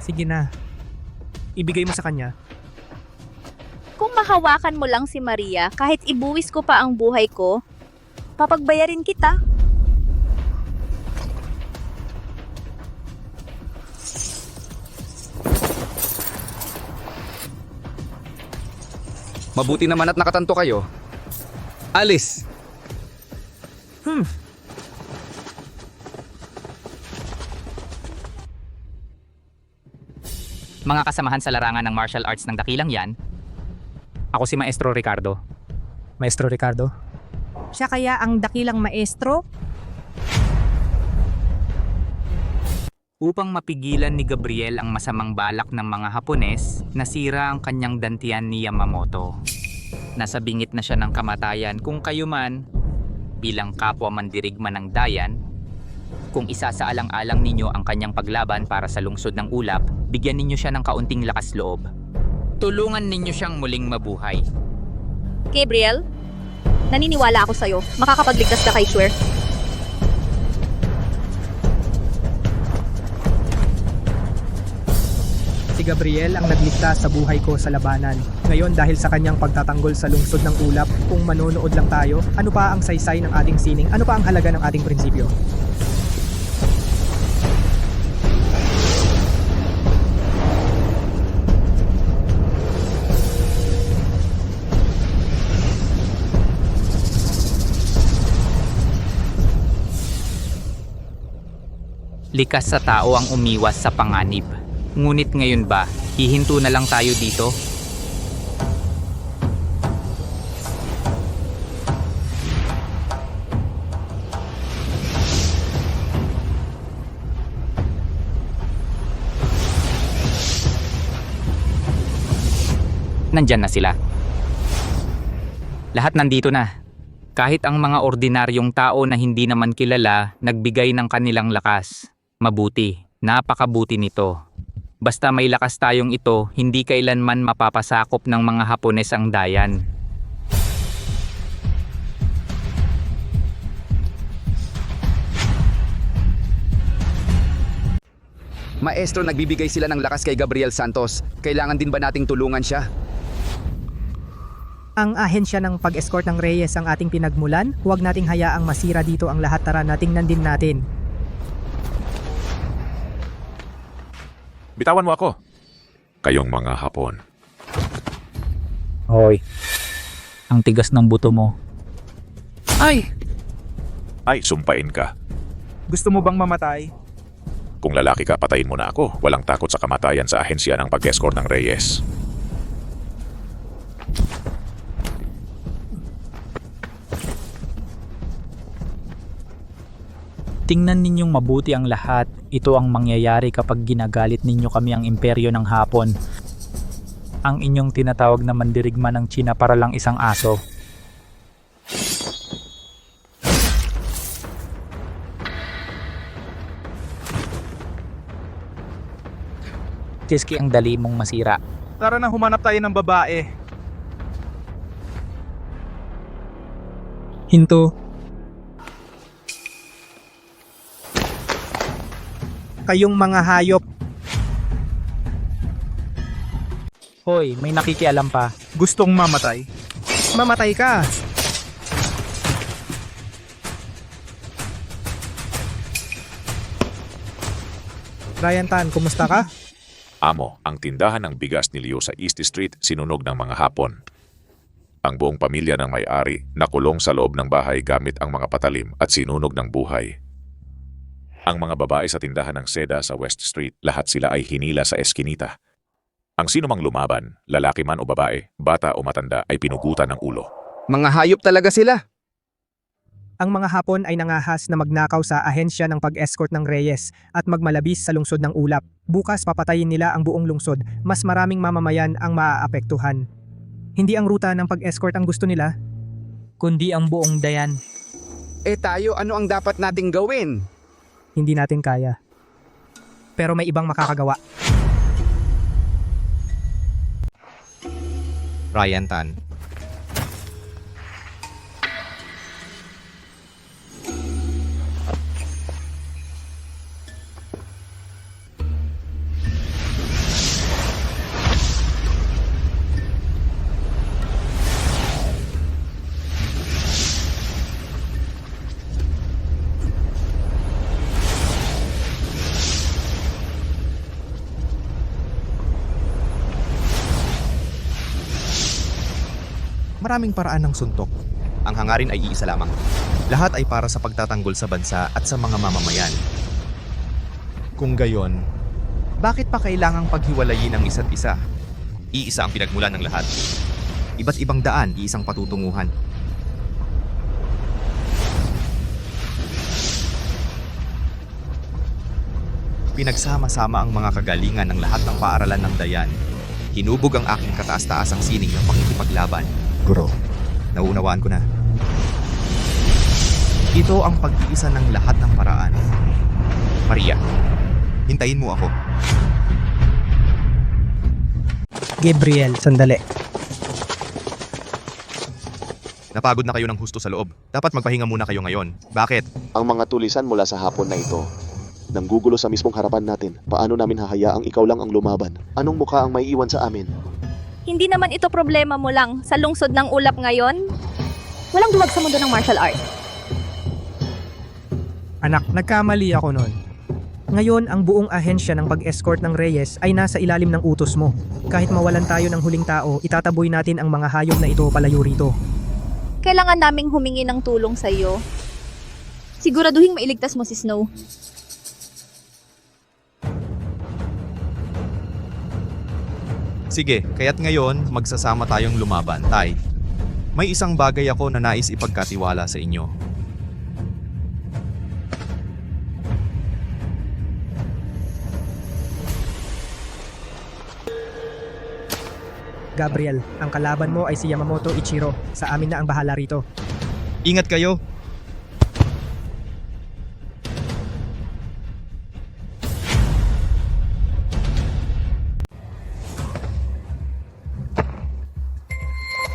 Sige na. Ibigay mo sa kanya. Kung mahawakan mo lang si Maria, kahit ibuwis ko pa ang buhay ko, papagbayarin kita. Mabuti naman at nakatanto kayo. Alice! Mga kasamahan sa larangan ng martial arts ng dakilang yan, ako si Maestro Ricardo. Maestro Ricardo? Siya kaya ang dakilang maestro? Upang mapigilan ni Gabriel ang masamang balak ng mga Hapones, nasira ang kanyang dantian ni Yamamoto. Nasa bingit na siya ng kamatayan kung kayo man, bilang kapwa mandirigma ng Dayan, kung isa sa alang-alang ninyo ang kanyang paglaban para sa lungsod ng ulap, bigyan ninyo siya ng kaunting lakas loob. Tulungan ninyo siyang muling mabuhay. Gabriel, naniniwala ako sa'yo. Makakapagligtas ka kay Shuer. Si Gabriel ang nagligtas sa buhay ko sa labanan. Ngayon dahil sa kanyang pagtatanggol sa lungsod ng ulap, kung manonood lang tayo, ano pa ang saysay ng ating sining? Ano pa ang halaga ng ating prinsipyo? Likas sa tao ang umiwas sa panganib. Ngunit ngayon ba, hihinto na lang tayo dito? Nandyan na sila. Lahat nandito na. Kahit ang mga ordinaryong tao na hindi naman kilala, nagbigay ng kanilang lakas. Mabuti, napakabuti nito. Basta may lakas tayong ito, hindi kailanman mapapasakop ng mga Hapones ang Dayan. Maestro, nagbibigay sila ng lakas kay Gabriel Santos. Kailangan din ba nating tulungan siya? Ang ahensya ng pag-escort ng Reyes ang ating pinagmulan, huwag nating hayaang masira dito ang lahat. Tara nating nandin natin. Bitawan mo ako. Kayong mga Hapon. Hoy, ang tigas ng buto mo. Ay, sumpain ka. Gusto mo bang mamatay? Kung lalaki ka, patayin mo na ako. Walang takot sa kamatayan sa ahensya ng pag-escort ng Reyes. Tingnan ninyong mabuti ang lahat. Ito ang mangyayari kapag ginagalit ninyo kami ang imperyo ng Hapon. Ang inyong tinatawag na mandirigma ng China para lang isang aso. Kiski ang dali mong masira. Tara na, humanap tayo ng babae. Hinto. Kayong mga hayop. Hoy, may nakikialam pa. Gustong mamatay? Mamatay ka. Ryan Tan, kumusta ka? Amo, ang tindahan ng bigas ni Leo sa East Street sinunog ng mga Hapon. Ang buong pamilya ng may-ari nakulong sa loob ng bahay gamit ang mga patalim at sinunog ng buhay. Ang mga babae sa tindahan ng seda sa West Street, lahat sila ay hinila sa eskinita. Ang sinumang lumaban, lalaki man o babae, bata o matanda, ay pinugutan ng ulo. Mga hayop talaga sila. Ang mga Hapon ay nangahas na magnakaw sa ahensya ng pag-escort ng Reyes at magmalabis sa lungsod ng ulap. Bukas papatayin nila ang buong lungsod, mas maraming mamamayan ang maaapektuhan. Hindi ang ruta ng pag-escort ang gusto nila, Kundi ang buong Dayan. Tayo, ano ang dapat nating gawin? hindi natin kaya. Pero may ibang makakagawa. Ryan Tan. Maraming paraan ng suntok. Ang hangarin ay iisa lamang. Lahat ay para sa pagtatanggol sa bansa at sa mga mamamayan. Kung gayon, bakit pa kailangang paghiwalayin ang isa't isa? Iisa ang pinagmulan ng lahat. Iba't ibang daan, iisang patutunguhan. Pinagsama-sama ang mga kagalingan ng lahat ng paaralan ng Dayan. Hinubog ang aking kataas-taasang sining ng pakikipaglaban. Bro, nauunawaan ko na. Ito ang pag-iisa ng lahat ng paraan. Maria, hintayin mo ako. Gabriel, sandali. Napagod na kayo ng husto sa loob. Dapat magpahinga muna kayo ngayon. Bakit? Ang mga tulisan mula sa hapon na ito, nanggugulo sa mismong harapan natin. Paano namin hahayaang ikaw lang ang lumaban? Anong mukha ang may iwan sa amin? Hindi naman ito problema mo lang sa lungsod ng ulap ngayon. Walang duwag sa mundo ng martial art. Anak, nagkamali ako noon. Ngayon, ang buong ahensya ng pag-escort ng Reyes ay nasa ilalim ng utos mo. Kahit mawalan tayo ng huling tao, itataboy natin ang mga hayop na ito palayo rito. Kailangan naming humingi ng tulong sa iyo. Siguraduhin mailigtas mo si Snow. Sige, kaya't ngayon magsasama tayong lumaban, Tay. May isang bagay ako na nais ipagkatiwala sa inyo. Gabriel, ang kalaban mo ay si Yamamoto Ichiro. Sa amin na ang bahala rito. Ingat kayo!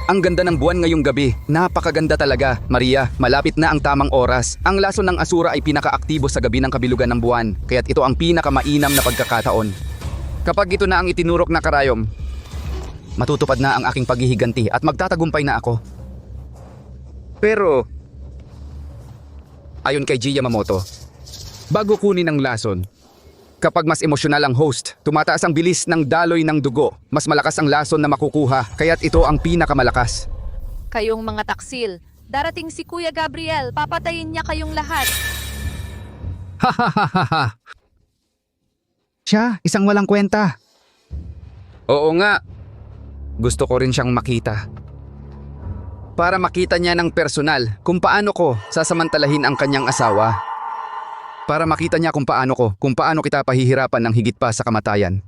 Ang ganda ng buwan ngayong gabi. Napakaganda talaga. Maria, malapit na ang tamang oras. Ang lason ng Asura ay pinakaaktibo sa gabi ng kabilugan ng buwan, kaya't ito ang pinakamainam na pagkakataon. Kapag ito na ang itinurok na karayom, matutupad na ang aking paghihiganti at magtatagumpay na ako. Pero, ayon kay G. Yamamoto, bago kunin ang lason, kapag mas emosyonal ang host, tumataas ang bilis ng daloy ng dugo. Mas malakas ang lason na makukuha, kaya't ito ang pinakamalakas. Kayong mga taksil, darating si Kuya Gabriel, papatayin niya kayong lahat. Hahaha. Siya, isang walang kwenta. Oo nga. Gusto ko rin siyang makita. Para makita niya ng personal kung paano ko sasamantalahin ang kanyang asawa. Para makita niya kung paano kita pahihirapan ng higit pa sa kamatayan.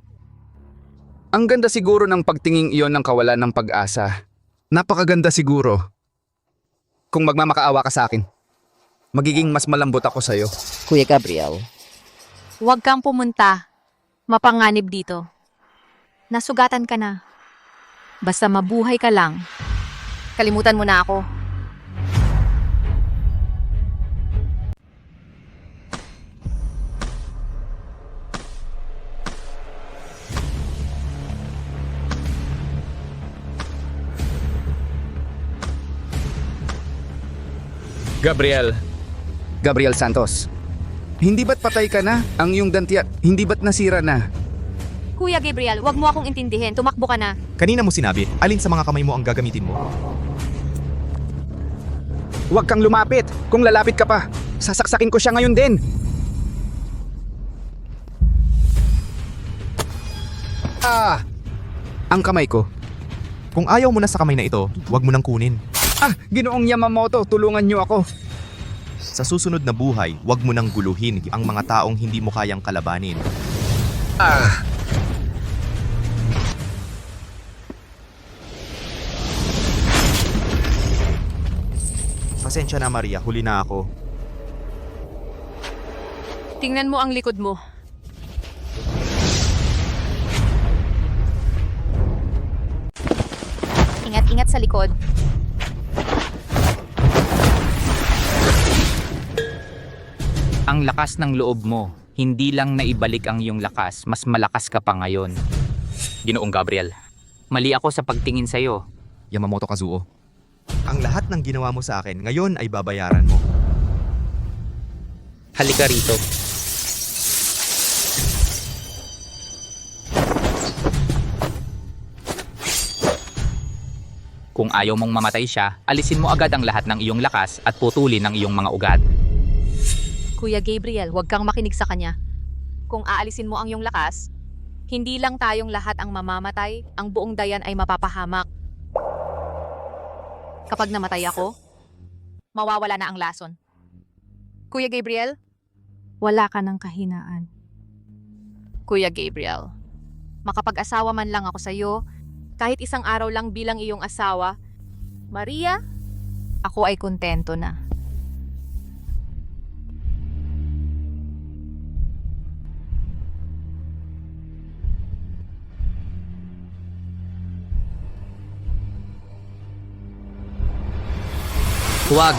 Ang ganda siguro ng pagtinging iyon ng kawalan ng pag-asa. Napakaganda siguro. Kung magmamakaawa ka sa akin, magiging mas malambot ako sa'yo. Kuya Gabriel. Huwag kang pumunta. Mapanganib dito. Nasugatan ka na. Basta mabuhay ka lang. Kalimutan mo na ako. Gabriel Santos. Hindi ba't patay ka na? Ang iyong dantiya, hindi ba't nasira na? Kuya Gabriel, wag mo akong intindihin. Tumakbo ka na. Kanina mo sinabi, alin sa mga kamay mo ang gagamitin mo? Huwag kang lumapit. Kung lalapit ka pa, sasaksakin ko siya ngayon din. Ang kamay ko. Kung ayaw mo na sa kamay na ito, huwag mo nang kunin. Ginoong Yamamoto, tulungan niyo ako. Sa susunod na buhay, huwag mo nang guluhin ang mga taong hindi mo kayang kalabanin. Pasensya na Maria, huli na ako. Tingnan mo ang likod mo. Ingat-ingat sa likod. Ang lakas ng loob mo, hindi lang naibalik ang iyong lakas, mas malakas ka pa ngayon. Ginoong Gabriel, mali ako sa pagtingin sa'yo. Yamamoto Kazuo, ang lahat ng ginawa mo sa akin, ngayon ay babayaran mo. Halika rito. Kung ayaw mong mamatay siya, alisin mo agad ang lahat ng iyong lakas at putulin ang iyong mga ugat. Kuya Gabriel, huwag kang makinig sa kanya. Kung aalisin mo ang iyong lakas, hindi lang tayong lahat ang mamamatay, ang buong dayan ay mapapahamak. Kapag namatay ako, mawawala na ang lason. Kuya Gabriel, wala ka ng kahinaan. Kuya Gabriel, makapag-asawa man lang ako sa iyo, kahit isang araw lang bilang iyong asawa, Maria, ako ay kontento na. Huwag!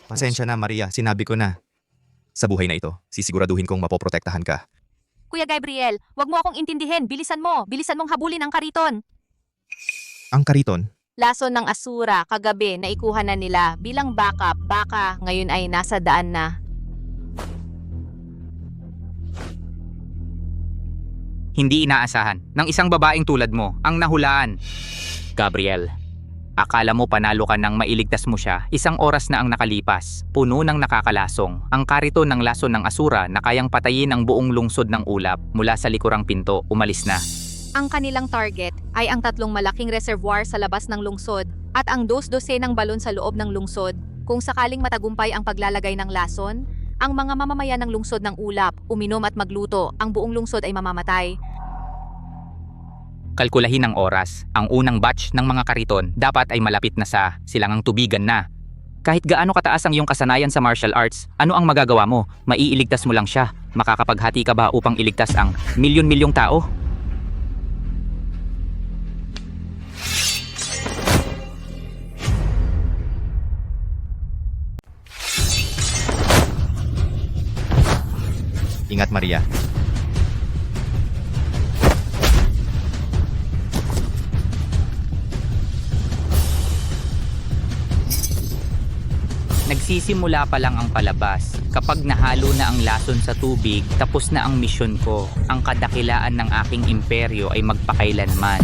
Pasensya na, Maria. Sinabi ko na. Sa buhay na ito, sisiguraduhin kong mapoprotektahan ka. Kuya Gabriel, wag mo akong intindihin. Bilisan mo. Bilisan mong habulin ang kariton. Ang kariton, Lason ng Asura kagabi na ikuha na nila bilang backup. Baka ngayon ay nasa daan na. Hindi inaasahan ng isang babaeng tulad mo ang nahulaan. Gabriel, akala mo panalo ka nang mailigtas mo siya. Isang oras na ang nakalipas, puno ng nakakalasong. Ang kariton ng lason ng Asura na kayang patayin ang buong lungsod ng ulap mula sa likurang pinto, umalis na. Ang kanilang target ay ang 3 malaking reservoir sa labas ng lungsod at ang 2 dosenang balon sa loob ng lungsod. Kung sakaling matagumpay ang paglalagay ng lason, ang mga mamamayan ng lungsod ng ulap, uminom at magluto, ang buong lungsod ay mamamatay. Kalkulahin ang oras. Ang unang batch ng mga kariton dapat ay malapit na sa silangang tubigan na. Kahit gaano kataas ang iyong kasanayan sa martial arts, ano ang magagawa mo? Maiiligtas mo lang siya. Makakapaghati ka ba upang iligtas ang milyon-milyong tao? ingat Maria. Nagsisimula pa lang ang palabas. Kapag nahalo na ang lason sa tubig, tapos na ang misyon ko. Ang kadakilaan ng aking imperyo ay magpakailanman.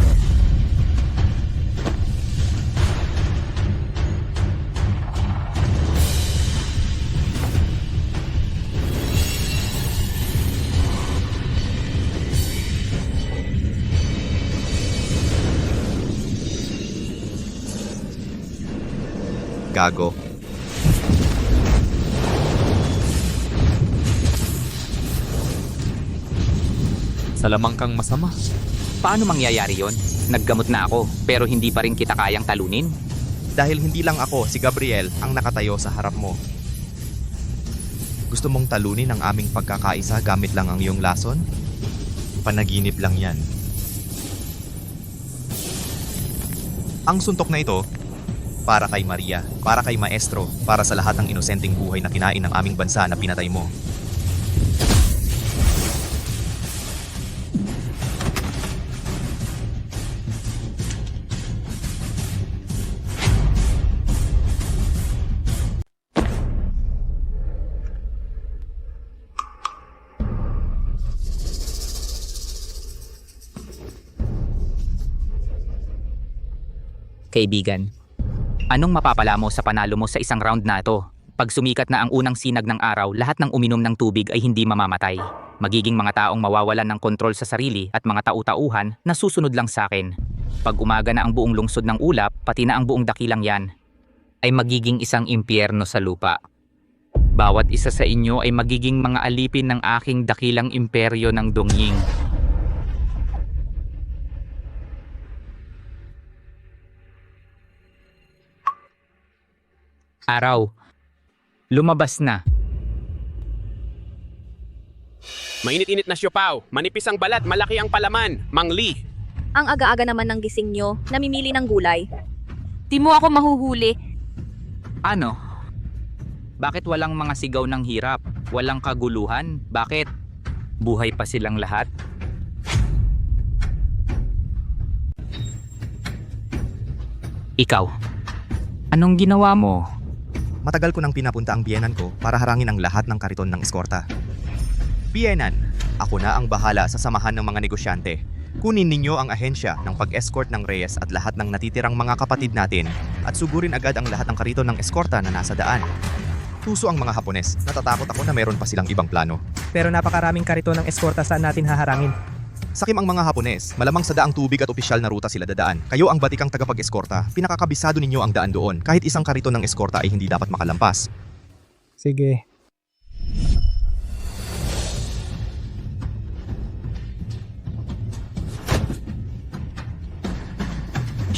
Gago. Salamang kang masama. Paano mangyayari yon? Naggamot na ako, pero hindi pa rin kita kayang talunin? Dahil hindi lang ako, si Gabriel, ang nakatayo sa harap mo. Gusto mong talunin ang aming pagkakaisa gamit lang ang iyong lason? Panaginip lang yan. Ang suntok na ito, para kay Maria, para kay Maestro, para sa lahat ng inosenteng buhay na kinain ng aming bansa na pinatay mo. Kaibigan, anong mapapala mo sa panalo mo sa isang round na ito? Pag sumikat na ang unang sinag ng araw, lahat ng uminom ng tubig ay hindi mamamatay. Magiging mga taong mawawalan ng kontrol sa sarili at mga tau-tauhan na susunod lang sa akin. Pag umaga na ang buong lungsod ng ulap, pati na ang buong dakilang yan, ay magiging isang impyerno sa lupa. Bawat isa sa inyo ay magiging mga alipin ng aking dakilang imperyo ng Dongying. Araw, lumabas na. Mainit-init na siopaw, manipis ang balat, malaki ang palaman, Mang Lee. Ang aga-aga naman ng gising nyo, namimili ng gulay. Di mo ako mahuhuli. Ano? Bakit walang mga sigaw ng hirap? Walang kaguluhan? Bakit? Buhay pa silang lahat? Ikaw, anong ginawa mo? Matagal ko nang pinapunta ang biyenan ko para harangin ang lahat ng kariton ng eskorta. Biyenan, ako na ang bahala sa samahan ng mga negosyante. Kunin ninyo ang ahensya ng pag-escort ng Reyes at lahat ng natitirang mga kapatid natin at sugurin agad ang lahat ng kariton ng eskorta na nasa daan. Tuso ang mga Hapones, natatakot ako na meron pa silang ibang plano. Pero napakaraming kariton ng eskorta saan natin haharangin. Sakim ang mga Hapones, malamang sa daang tubig at opisyal na ruta sila dadaan. Kayo ang batikang tagapag-eskorta, pinakakabisado ninyo ang daan doon. Kahit isang kariton ng eskorta ay hindi dapat makalampas. Sige.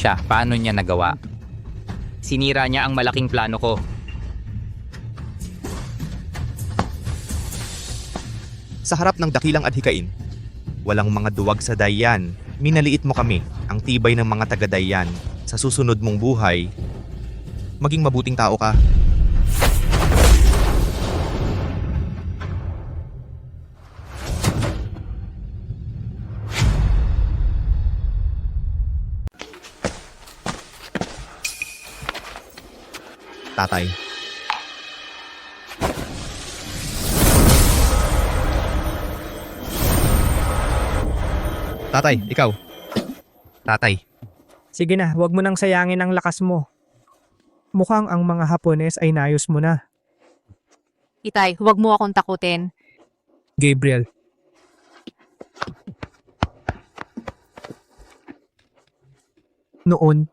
siya, paano niya nagawa? Sinira niya ang malaking plano ko. Sa harap ng dakilang adhikain, walang mga duwag sa dayan. Minaliit mo kami, ang tibay ng mga taga-dayan. Sa susunod mong buhay, maging mabuting tao ka. Tatay. Tatay, ikaw. Tatay. Sige na, huwag mo nang sayangin ang lakas mo. Mukhang ang mga Hapones ay nayos mo na. Itay, huwag mo akong takutin. Gabriel. Noon,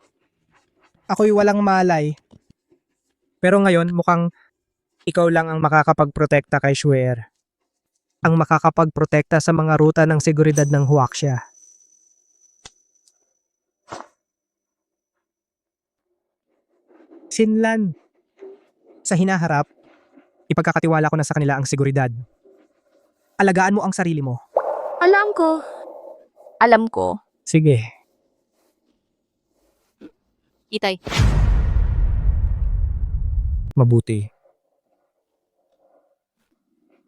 ako'y walang malay. Pero ngayon, mukhang ikaw lang ang makakapagprotekta kay Shuer. Ang makakapagprotekta sa mga ruta ng seguridad ng Huaxia. Sinlan. Sa hinaharap, ipagkakatiwala ko na sa kanila ang seguridad. Alagaan mo ang sarili mo. Alam ko. Alam ko. Sige. Itay, Mabuti.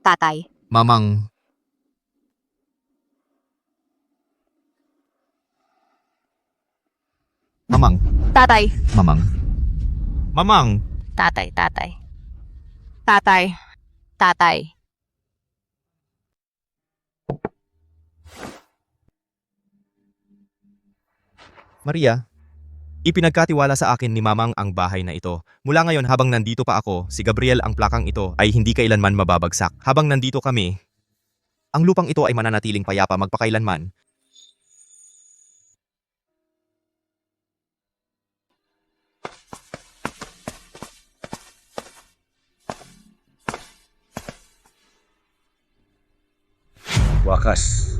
tatay. Mamang. Mamang. Tatay. Mamang. Mamang. Tatay. Tatay. Tatay. Maria, ipinagkatiwala sa akin ni Mamang ang bahay na ito. Mula ngayon habang nandito pa ako, si Gabriel ang plakang ito ay hindi kailanman mababagsak. Habang nandito kami, ang lupang ito ay mananatiling payapa magpakailanman. Wakas,